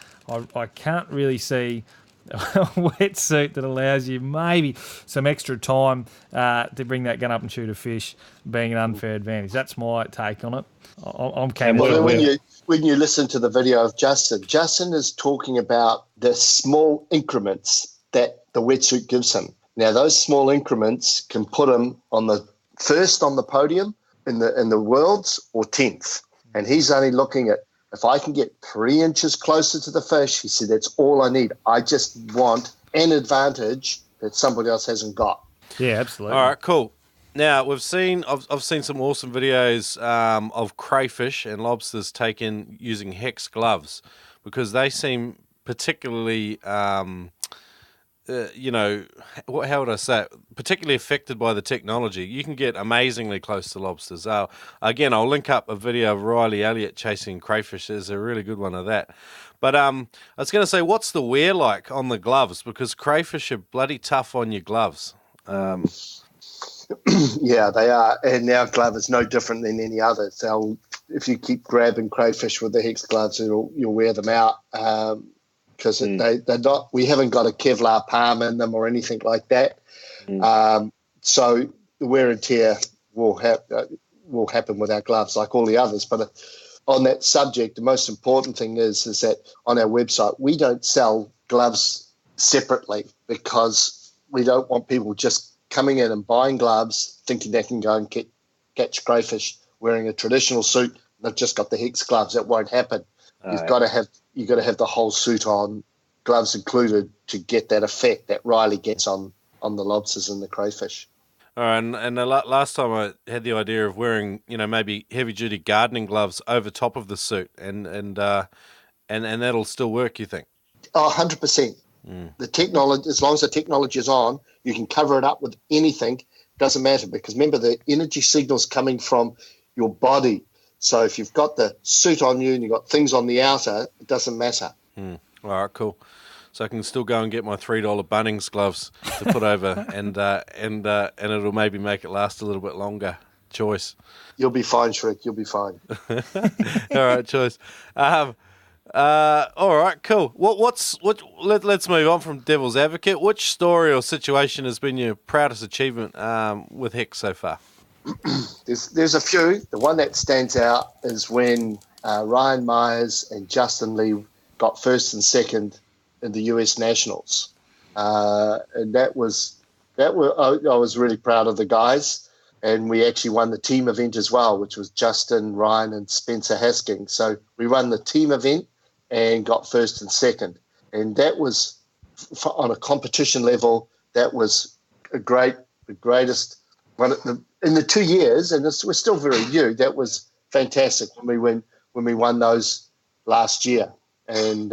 I can't really see a wetsuit that allows you maybe some extra time to bring that gun up and shoot a fish being an unfair advantage. That's my take on it. I'm keen. When you listen to the video of Justin is talking about the small increments that the wetsuit gives him. Now, those small increments can put him on the first on the podium in the worlds or 10th, and he's only looking at, if I can get 3 inches closer to the fish, he said, that's all I need. I just want an advantage that somebody else hasn't got. Yeah, absolutely. All right, cool. Now, I've seen some awesome videos of crayfish and lobsters taken using Hex gloves, because they seem particularly, how would I say it? Particularly affected by the technology. You can get amazingly close to lobsters. Again, I'll link up a video of Riley Elliot chasing crayfish. There's a really good one of that. But I was going to say, what's the wear like on the gloves? Because crayfish are bloody tough on your gloves. Yeah, they are. And our glove is no different than any other. So if you keep grabbing crayfish with the Hex gloves, you'll wear them out. Because they're not. We haven't got a Kevlar palm in them or anything like that. So the wear and tear will happen with our gloves like all the others. But on that subject, the most important thing is that on our website we don't sell gloves separately, because we don't want people just coming in and buying gloves thinking they can go and catch crayfish wearing a traditional suit. They've just got the Hex gloves. That won't happen. You've got to have the whole suit on, gloves included, to get that effect that Riley gets on the lobsters and the crayfish. All right, and the last time I had the idea of wearing, maybe heavy duty gardening gloves over top of the suit, and that'll still work, you think? 100%. The technology, as long as the technology is on, you can cover it up with anything. Doesn't matter, because remember, the energy signal's coming from your body. So if you've got the suit on you and you've got things on the outer, it doesn't matter. All right, cool. So I can still go and get my $3 Bunnings gloves to put over, and it'll maybe make it last a little bit longer. Choice. You'll be fine, Shrek. You'll be fine. All right, choice. All right, cool. Let's move on from Devil's Advocate. Which story or situation has been your proudest achievement with Hex so far? There's a few. The one that stands out is when Ryan Myers and Justin Lee got first and second in the US Nationals, and I was really proud of the guys. And we actually won the team event as well, which was Justin, Ryan, and Spencer Hasking. So we won the team event and got first and second. And that was, on a competition level, that was the greatest one in the 2 years, and we're still very new. That was fantastic when we won those last year. And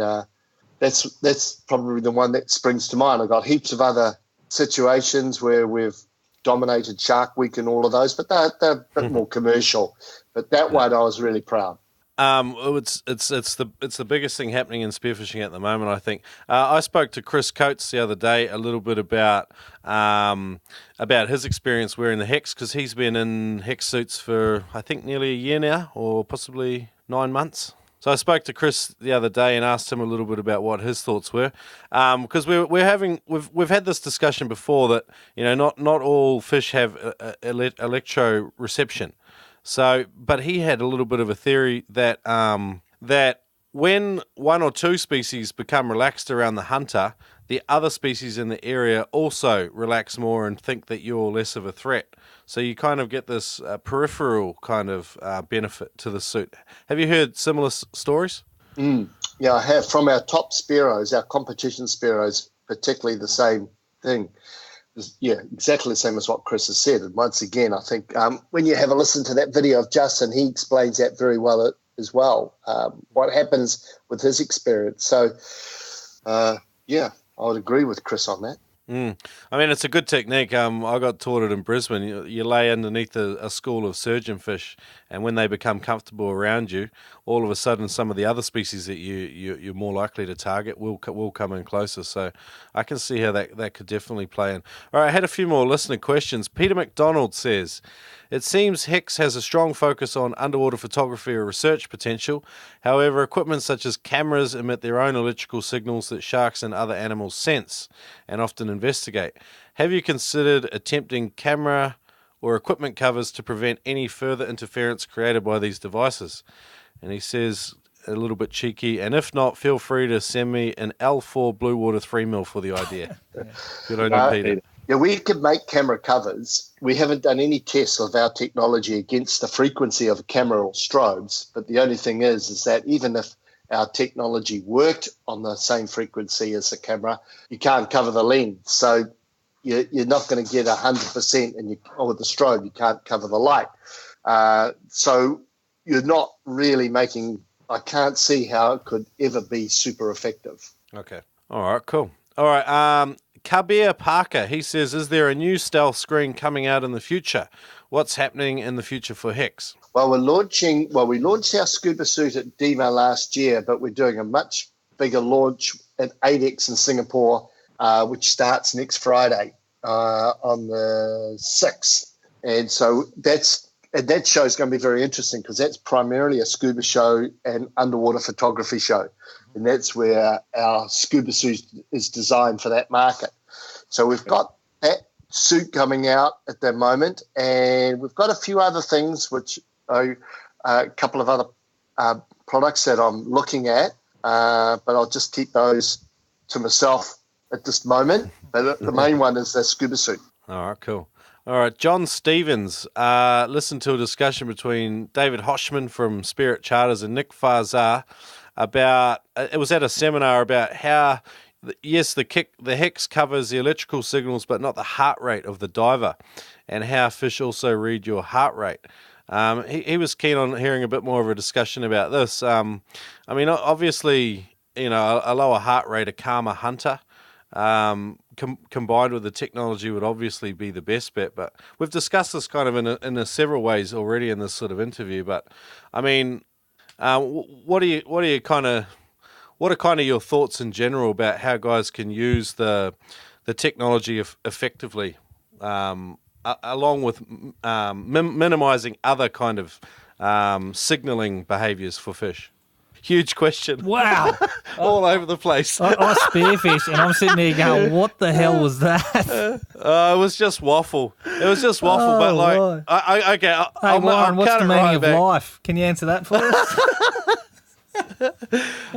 that's probably the one that springs to mind. I've got heaps of other situations where we've dominated Shark Week and all of those, but they're a bit more commercial. But that one, I was really proud. It's the biggest thing happening in spearfishing at the moment, I think. I spoke to Chris Coates the other day a little bit about his experience wearing the Hex, because he's been in Hex suits for, I think, nearly a year now, or possibly 9 months. So I spoke to Chris the other day and asked him a little bit about what his thoughts were, because we've had this discussion before that, you know, not all fish have electroreception. So, but he had a little bit of a theory that that when one or two species become relaxed around the hunter, the other species in the area also relax more and think that you're less of a threat. So you kind of get this peripheral kind of benefit to the suit. Have you heard similar stories? Yeah, I have. From our top Spearos, our competition Spearos, particularly the same thing. Yeah, exactly the same as what Chris has said. And once again, I think when you have a listen to that video of Justin, he explains that very well as well, what happens with his experience. So, yeah, I would agree with Chris on that. I mean, it's a good technique. I got taught it in Brisbane. You lay underneath a school of surgeonfish, and when they become comfortable around you, all of a sudden some of the other species that you're more likely to target will come in closer. So I can see how that could definitely play in. All right, I had a few more listener questions. Peter McDonald says, it seems Hex has a strong focus on underwater photography or research potential. However, equipment such as cameras emit their own electrical signals that sharks and other animals sense and often investigate. Have you considered attempting camera or equipment covers to prevent any further interference created by these devices? And he says, a little bit cheeky, and if not, feel free to send me an L4 Blue Water 3mm for the idea. Good on you, Peter. Yeah, we could make camera covers. We haven't done any tests of our technology against the frequency of a camera or strobes, but the only thing is that even if our technology worked on the same frequency as the camera, you can't cover the lens. So you're not going to get 100%, and with the strobe, you can't cover the light. So you're not really making, I can't see how it could ever be super effective. Okay. All right, cool. All right, Kabir Parker, he says, is there a new stealth screen coming out in the future? What's happening in the future for Hex? Well, we launched our scuba suit at DEMA last year, but we're doing a much bigger launch at 8X in Singapore, which starts next Friday on the 6th. And so that show is going to be very interesting because that's primarily a scuba show and underwater photography show. And that's where our scuba suit is designed for that market. So we've got that suit coming out at the moment, and we've got a few other things, which are a couple of other products that I'm looking at, but I'll just keep those to myself at this moment. But the main one is the scuba suit. All right, cool. All right, John Stevens listened to a discussion between David Hoshman from Spirit Charters and Nick Farzar about, it was at a seminar about how, yes, the Hex covers the electrical signals but not the heart rate of the diver, and how fish also read your heart rate. He was keen on hearing a bit more of a discussion about this. I mean, obviously, you know, a lower heart rate, a calmer hunter, combined with the technology would obviously be the best bet. But we've discussed this kind of in several ways already in this sort of interview. But I mean, what are kind of your thoughts in general about how guys can use the technology effectively, along with minimizing other kind of signaling behaviors for fish? Huge question. Wow. All over the place. I spearfish, and I'm sitting there going, what the hell was that? It was just waffle. But like, Hey, Warren, what's the meaning of life? Can you answer that for us?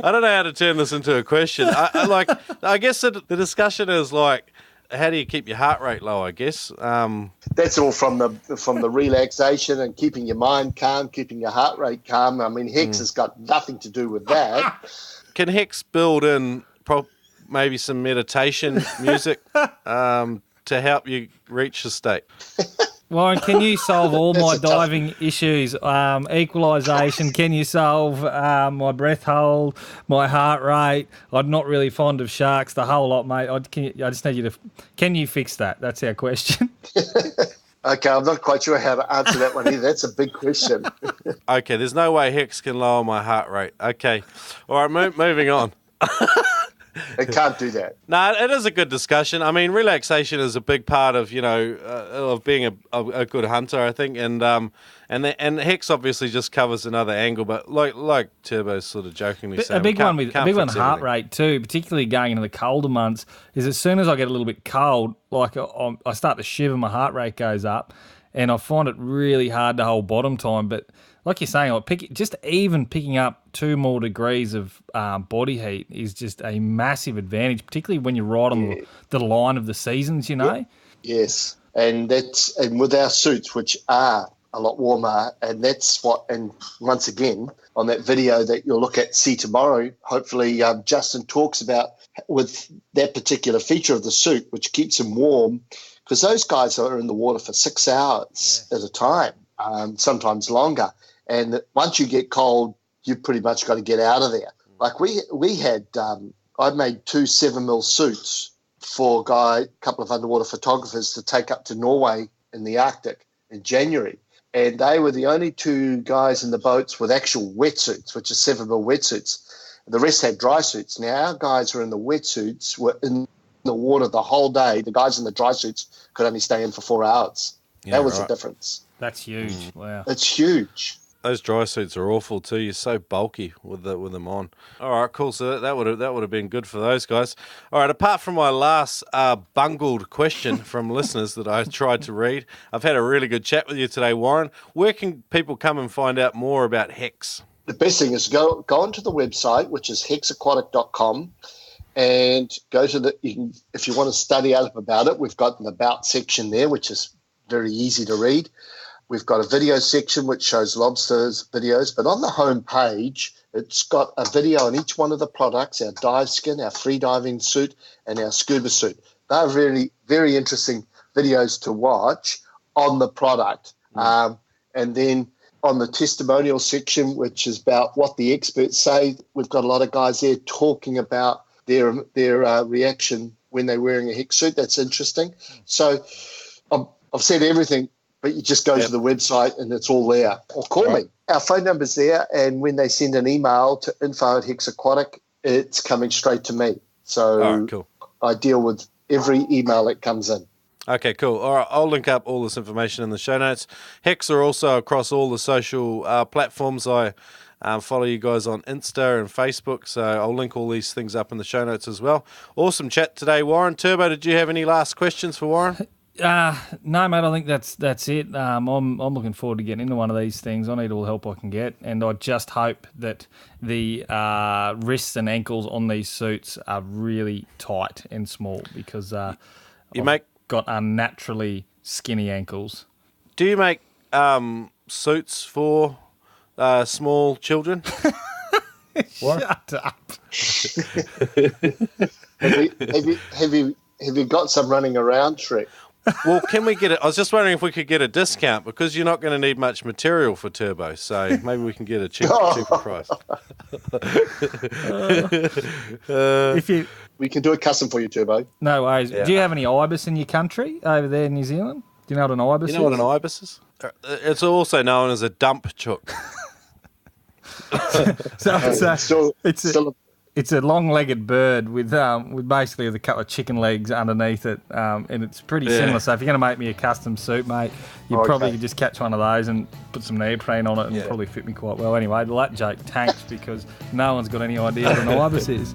I don't know how to turn this into a question. I guess the discussion is like, how do you keep your heart rate low, I guess? That's all from the relaxation and keeping your mind calm, keeping your heart rate calm. I mean, Hex has got nothing to do with that. Can Hex build in maybe some meditation music to help you reach the state? Warren, can you solve all my diving issues? Equalisation, can you solve my breath hold, my heart rate? I'm not really fond of sharks, the whole lot, mate. I just need you to... Can you fix that? That's our question. Okay, I'm not quite sure how to answer that one either. That's a big question. Okay, there's no way Hex can lower my heart rate. Okay. All right, moving on. It can't do that. No, it is a good discussion. I mean, relaxation is a big part of, of being a good hunter, I think. And Hex obviously just covers another angle, but like Turbo's sort of jokingly saying, a big one heart rate too, particularly going into the colder months, is as soon as I get a little bit cold, like I start to shiver, my heart rate goes up, and I find it really hard to hold bottom time. But like you're saying, even picking up 2 more degrees of body heat is just a massive advantage, particularly when you're right on the line of the seasons, Yes, and with our suits, which are a lot warmer, and once again, on that video that you'll see tomorrow, hopefully Justin talks about with that particular feature of the suit, which keeps him warm, because those guys are in the water for 6 hours at a time, sometimes longer. And once you get cold, you pretty much got to get out of there. Like we had, I made 2 7mm suits for a couple of underwater photographers to take up to Norway in the Arctic in January. And they were the only 2 guys in the boats with actual wetsuits, which are 7mm wetsuits. The rest had dry suits. Now our guys were in the wetsuits, were in the water the whole day. The guys in the dry suits could only stay in for 4 hours. That was the difference. That's huge. Wow. It's huge. Those dry suits are awful too. You're so bulky with them on. All right, cool. So that would have been good for those guys. All right. Apart from my last bungled question from listeners that I tried to read, I've had a really good chat with you today, Warren. Where can people come and find out more about Hex? The best thing is go onto the website, which is hexaquatic.com, and go to if you want to study up about it, we've got an about section there, which is very easy to read. We've got a video section which shows lobsters videos, but on the home page, it's got a video on each one of the products, our dive skin, our free diving suit, and our scuba suit. They're really very interesting videos to watch on the product. And then on the testimonial section, which is about what the experts say, we've got a lot of guys there talking about their reaction when they're wearing a Hex suit. That's interesting. So I've said everything, but you just go to the website and it's all there. Or call me. Our phone number's there, and when they send an email to info@Hex Aquatic, it's coming straight to me. So cool. I deal with every email that comes in. Okay, cool. All right, I'll link up all this information in the show notes. Hex are also across all the social platforms. I follow you guys on Insta and Facebook, so I'll link all these things up in the show notes as well. Awesome chat today, Warren. Turbo, did you have any last questions for Warren? No, mate, I think that's it. I'm looking forward to getting into one of these things. I need all the help I can get, and I just hope that the wrists and ankles on these suits are really tight and small, because I've got unnaturally skinny ankles. Do you make suits for small children? Shut up. Have you got some running around, Shrek? Well, can we get it? I was just wondering if we could get a discount, because you're not going to need much material for Turbo, so maybe we can get a cheaper price. We can do a custom for you, Turbo. No worries. Yeah. Do you have any ibis in your country over there in New Zealand? Do you know what an ibis is? You know what an ibis is? It's also known as a dump chook. It's a long-legged bird with basically a couple of chicken legs underneath it, and it's pretty similar. So if you're going to make me a custom suit, mate, you probably could just catch one of those and put some neoprene on it, and probably fit me quite well. Anyway, that joke tanks because no one's got any idea what an ibis is.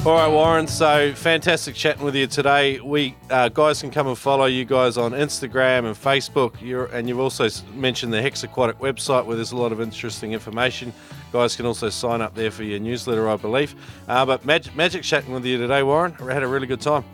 All right, Warren, so fantastic chatting with you today. We guys can come and follow you guys on Instagram and Facebook. And you've also mentioned the Hex Aquatic website, where there's a lot of interesting information. Guys can also sign up there for your newsletter, I believe. But magic chatting with you today, Warren. I had a really good time.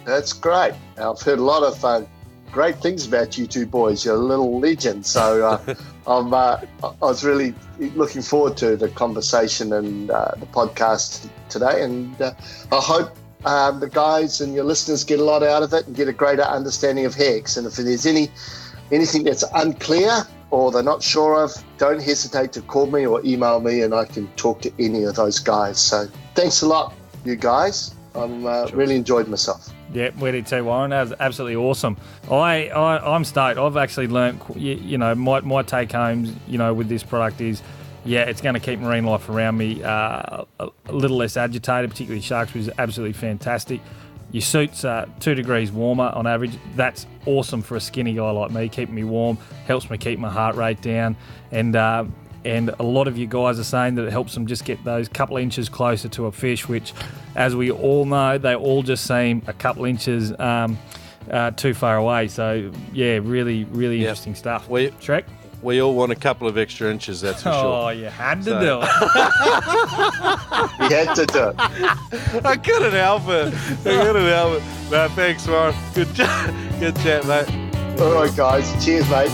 That's great. I've heard a lot of great things about you two boys. You're a little legend. So I was really looking forward to the conversation and the podcast today. And I hope the guys and your listeners get a lot out of it and get a greater understanding of HECs. And if there's anything that's unclear or they're not sure of, don't hesitate to call me or email me and I can talk to any of those guys. So thanks a lot, you guys. I'm really enjoyed myself. Yeah, we did too, Warren. That was absolutely awesome. I'm stoked. I've actually learnt, my take homes, with this product is, it's going to keep marine life around me a little less agitated, particularly sharks, which is absolutely fantastic. Your suit's 2 degrees warmer on average. That's awesome for a skinny guy like me, keeping me warm, helps me keep my heart rate down. And a lot of you guys are saying that it helps them just get those couple of inches closer to a fish, which, as we all know, they all just seem a couple inches too far away. So, really, really interesting stuff. Shrek? We all want a couple of extra inches, that's for sure. Oh, you had to do it. You had to do it. I couldn't help it. No, thanks, Warren. Good chat, mate. All right, guys. Cheers, mate.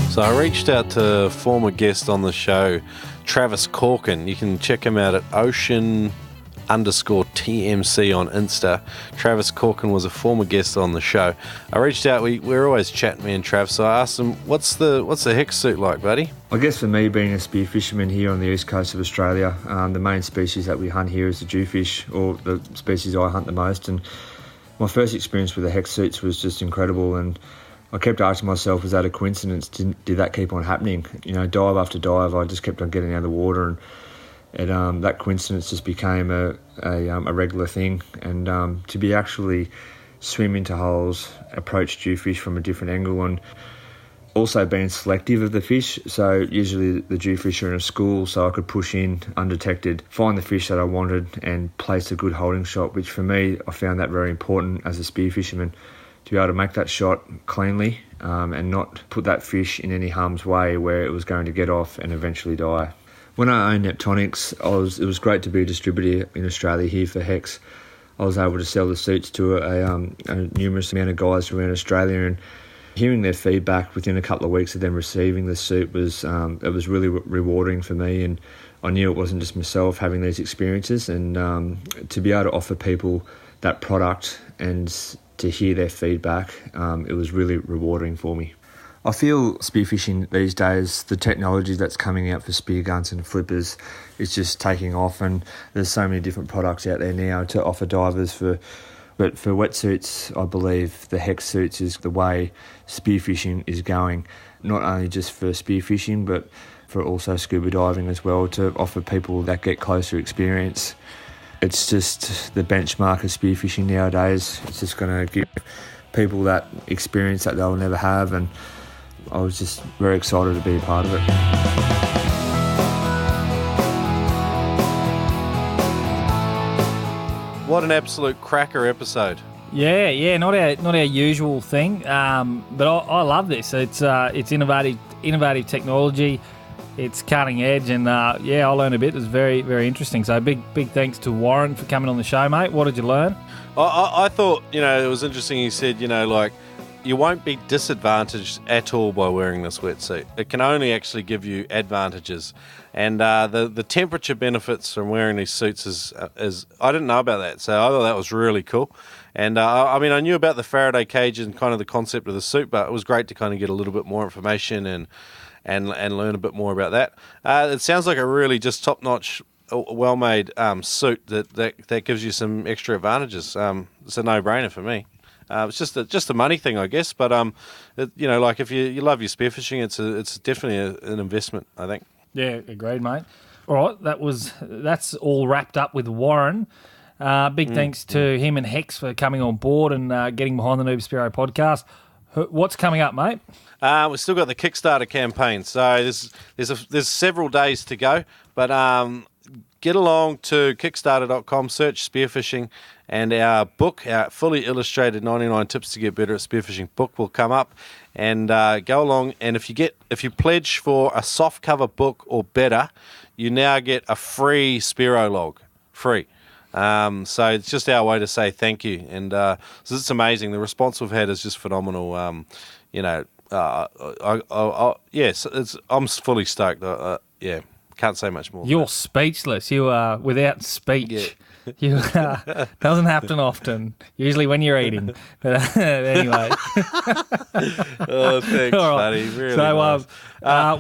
So I reached out to former guest on the show, Travis Corkin. You can check him out at Ocean _TMC on Insta. Travis Corkin was a former guest on the show. I reached out, we're always chatting, me and Trav, so I asked him, what's the Hex suit like, buddy? I guess for me, being a spearfisherman here on the east coast of Australia, the main species that we hunt here is the jewfish, or the species I hunt the most, and my first experience with the Hex suits was just incredible, and I kept asking myself, was that a coincidence? Did that keep on happening? Dive after dive, I just kept on getting out of the water, and that coincidence just became a regular thing. And to be actually swim into holes, approach jewfish from a different angle, and also being selective of the fish. So usually the jewfish are in a school, so I could push in undetected, find the fish that I wanted, and place a good holding shot, which for me, I found that very important as a spearfisherman, to be able to make that shot cleanly and not put that fish in any harm's way where it was going to get off and eventually die. When I owned Neptonics, it was great to be a distributor in Australia here for Hex. I was able to sell the suits to a numerous amount of guys around Australia, and hearing their feedback within a couple of weeks of them receiving the suit was really rewarding for me. And I knew it wasn't just myself having these experiences, and to be able to offer people that product and to hear their feedback, it was really rewarding for me. I feel spearfishing these days, the technology that's coming out for spear guns and flippers is just taking off, and there's so many different products out there now to offer divers but for wetsuits, I believe the Hex suits is the way spearfishing is going, not only just for spearfishing but for also scuba diving as well, to offer people that get closer experience. It's just the benchmark of spearfishing nowadays. It's just going to give people that experience that they'll never have, and I was just very excited to be a part of it. What an absolute cracker episode. Yeah, not our usual thing, but I love this. It's innovative technology. It's cutting edge, and I learned a bit. It was very, very interesting. So big thanks to Warren for coming on the show, mate. What did you learn? I thought, it was interesting. He said, you won't be disadvantaged at all by wearing this wetsuit. It can only actually give you advantages. And the temperature benefits from wearing these suits is I didn't know about that, so I thought that was really cool. And I knew about the Faraday cage and kind of the concept of the suit, but it was great to kind of get a little bit more information and learn a bit more about that. It sounds like a really just top-notch, well-made suit that gives you some extra advantages. It's a no-brainer for me. It's just a money thing, I guess. But if you love your spearfishing, it's definitely an investment, I think. Yeah, agreed, mate. All right, that's all wrapped up with Warren. Big thanks to him and Hex for coming on board and getting behind the Noob Spearo podcast. What's coming up, mate? We've still got the Kickstarter campaign, so there's several days to go, but get along to kickstarter.com, search Spearfishing, and our book, our fully illustrated 99 Tips to Get Better at Spearfishing book will come up. And go along, and if you pledge for a soft cover book or better, you now get a free Spearo log, free. So it's just our way to say thank you, and so it's amazing. The response we've had is just phenomenal. I'm fully stoked. Can't say much more. You're speechless. You are without speech. Yeah. You doesn't happen often. Usually when you're eating. But anyway. Oh, thanks, buddy. Really nice.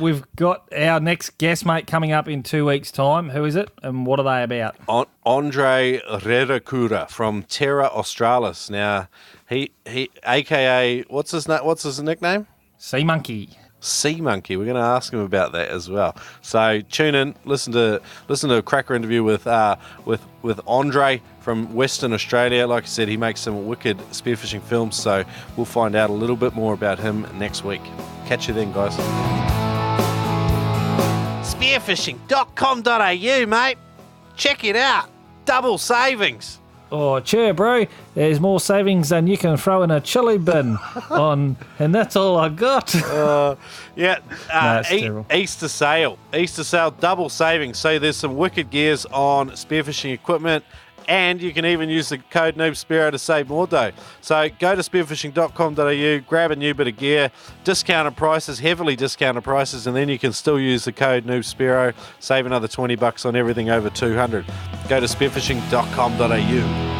We've got our next guest mate coming up in 2 weeks' time. Who is it, and what are they about? Andre Redakura from Terra Australis. Now, he AKA what's his nickname? Sea Monkey. Sea Monkey. We're going to ask him about that as well. So tune in, listen to a cracker interview with Andre from Western Australia. Like I said, he makes some wicked spearfishing films. So we'll find out a little bit more about him next week. Catch you then, guys. Spearfishing.com.au, mate. Check it out. Double savings. Oh, cheer, bro. There's more savings than you can throw in a chili bin on, and that's all I got. Easter sale, double savings. So there's some wicked gears on spearfishing equipment, and you can even use the code Noob Spearo to save more dough. So go to spearfishing.com.au, grab a new bit of gear, discounted prices, heavily discounted prices, and then you can still use the code Noob Spearo, save another $20 on everything over $200. Go to spearfishing.com.au.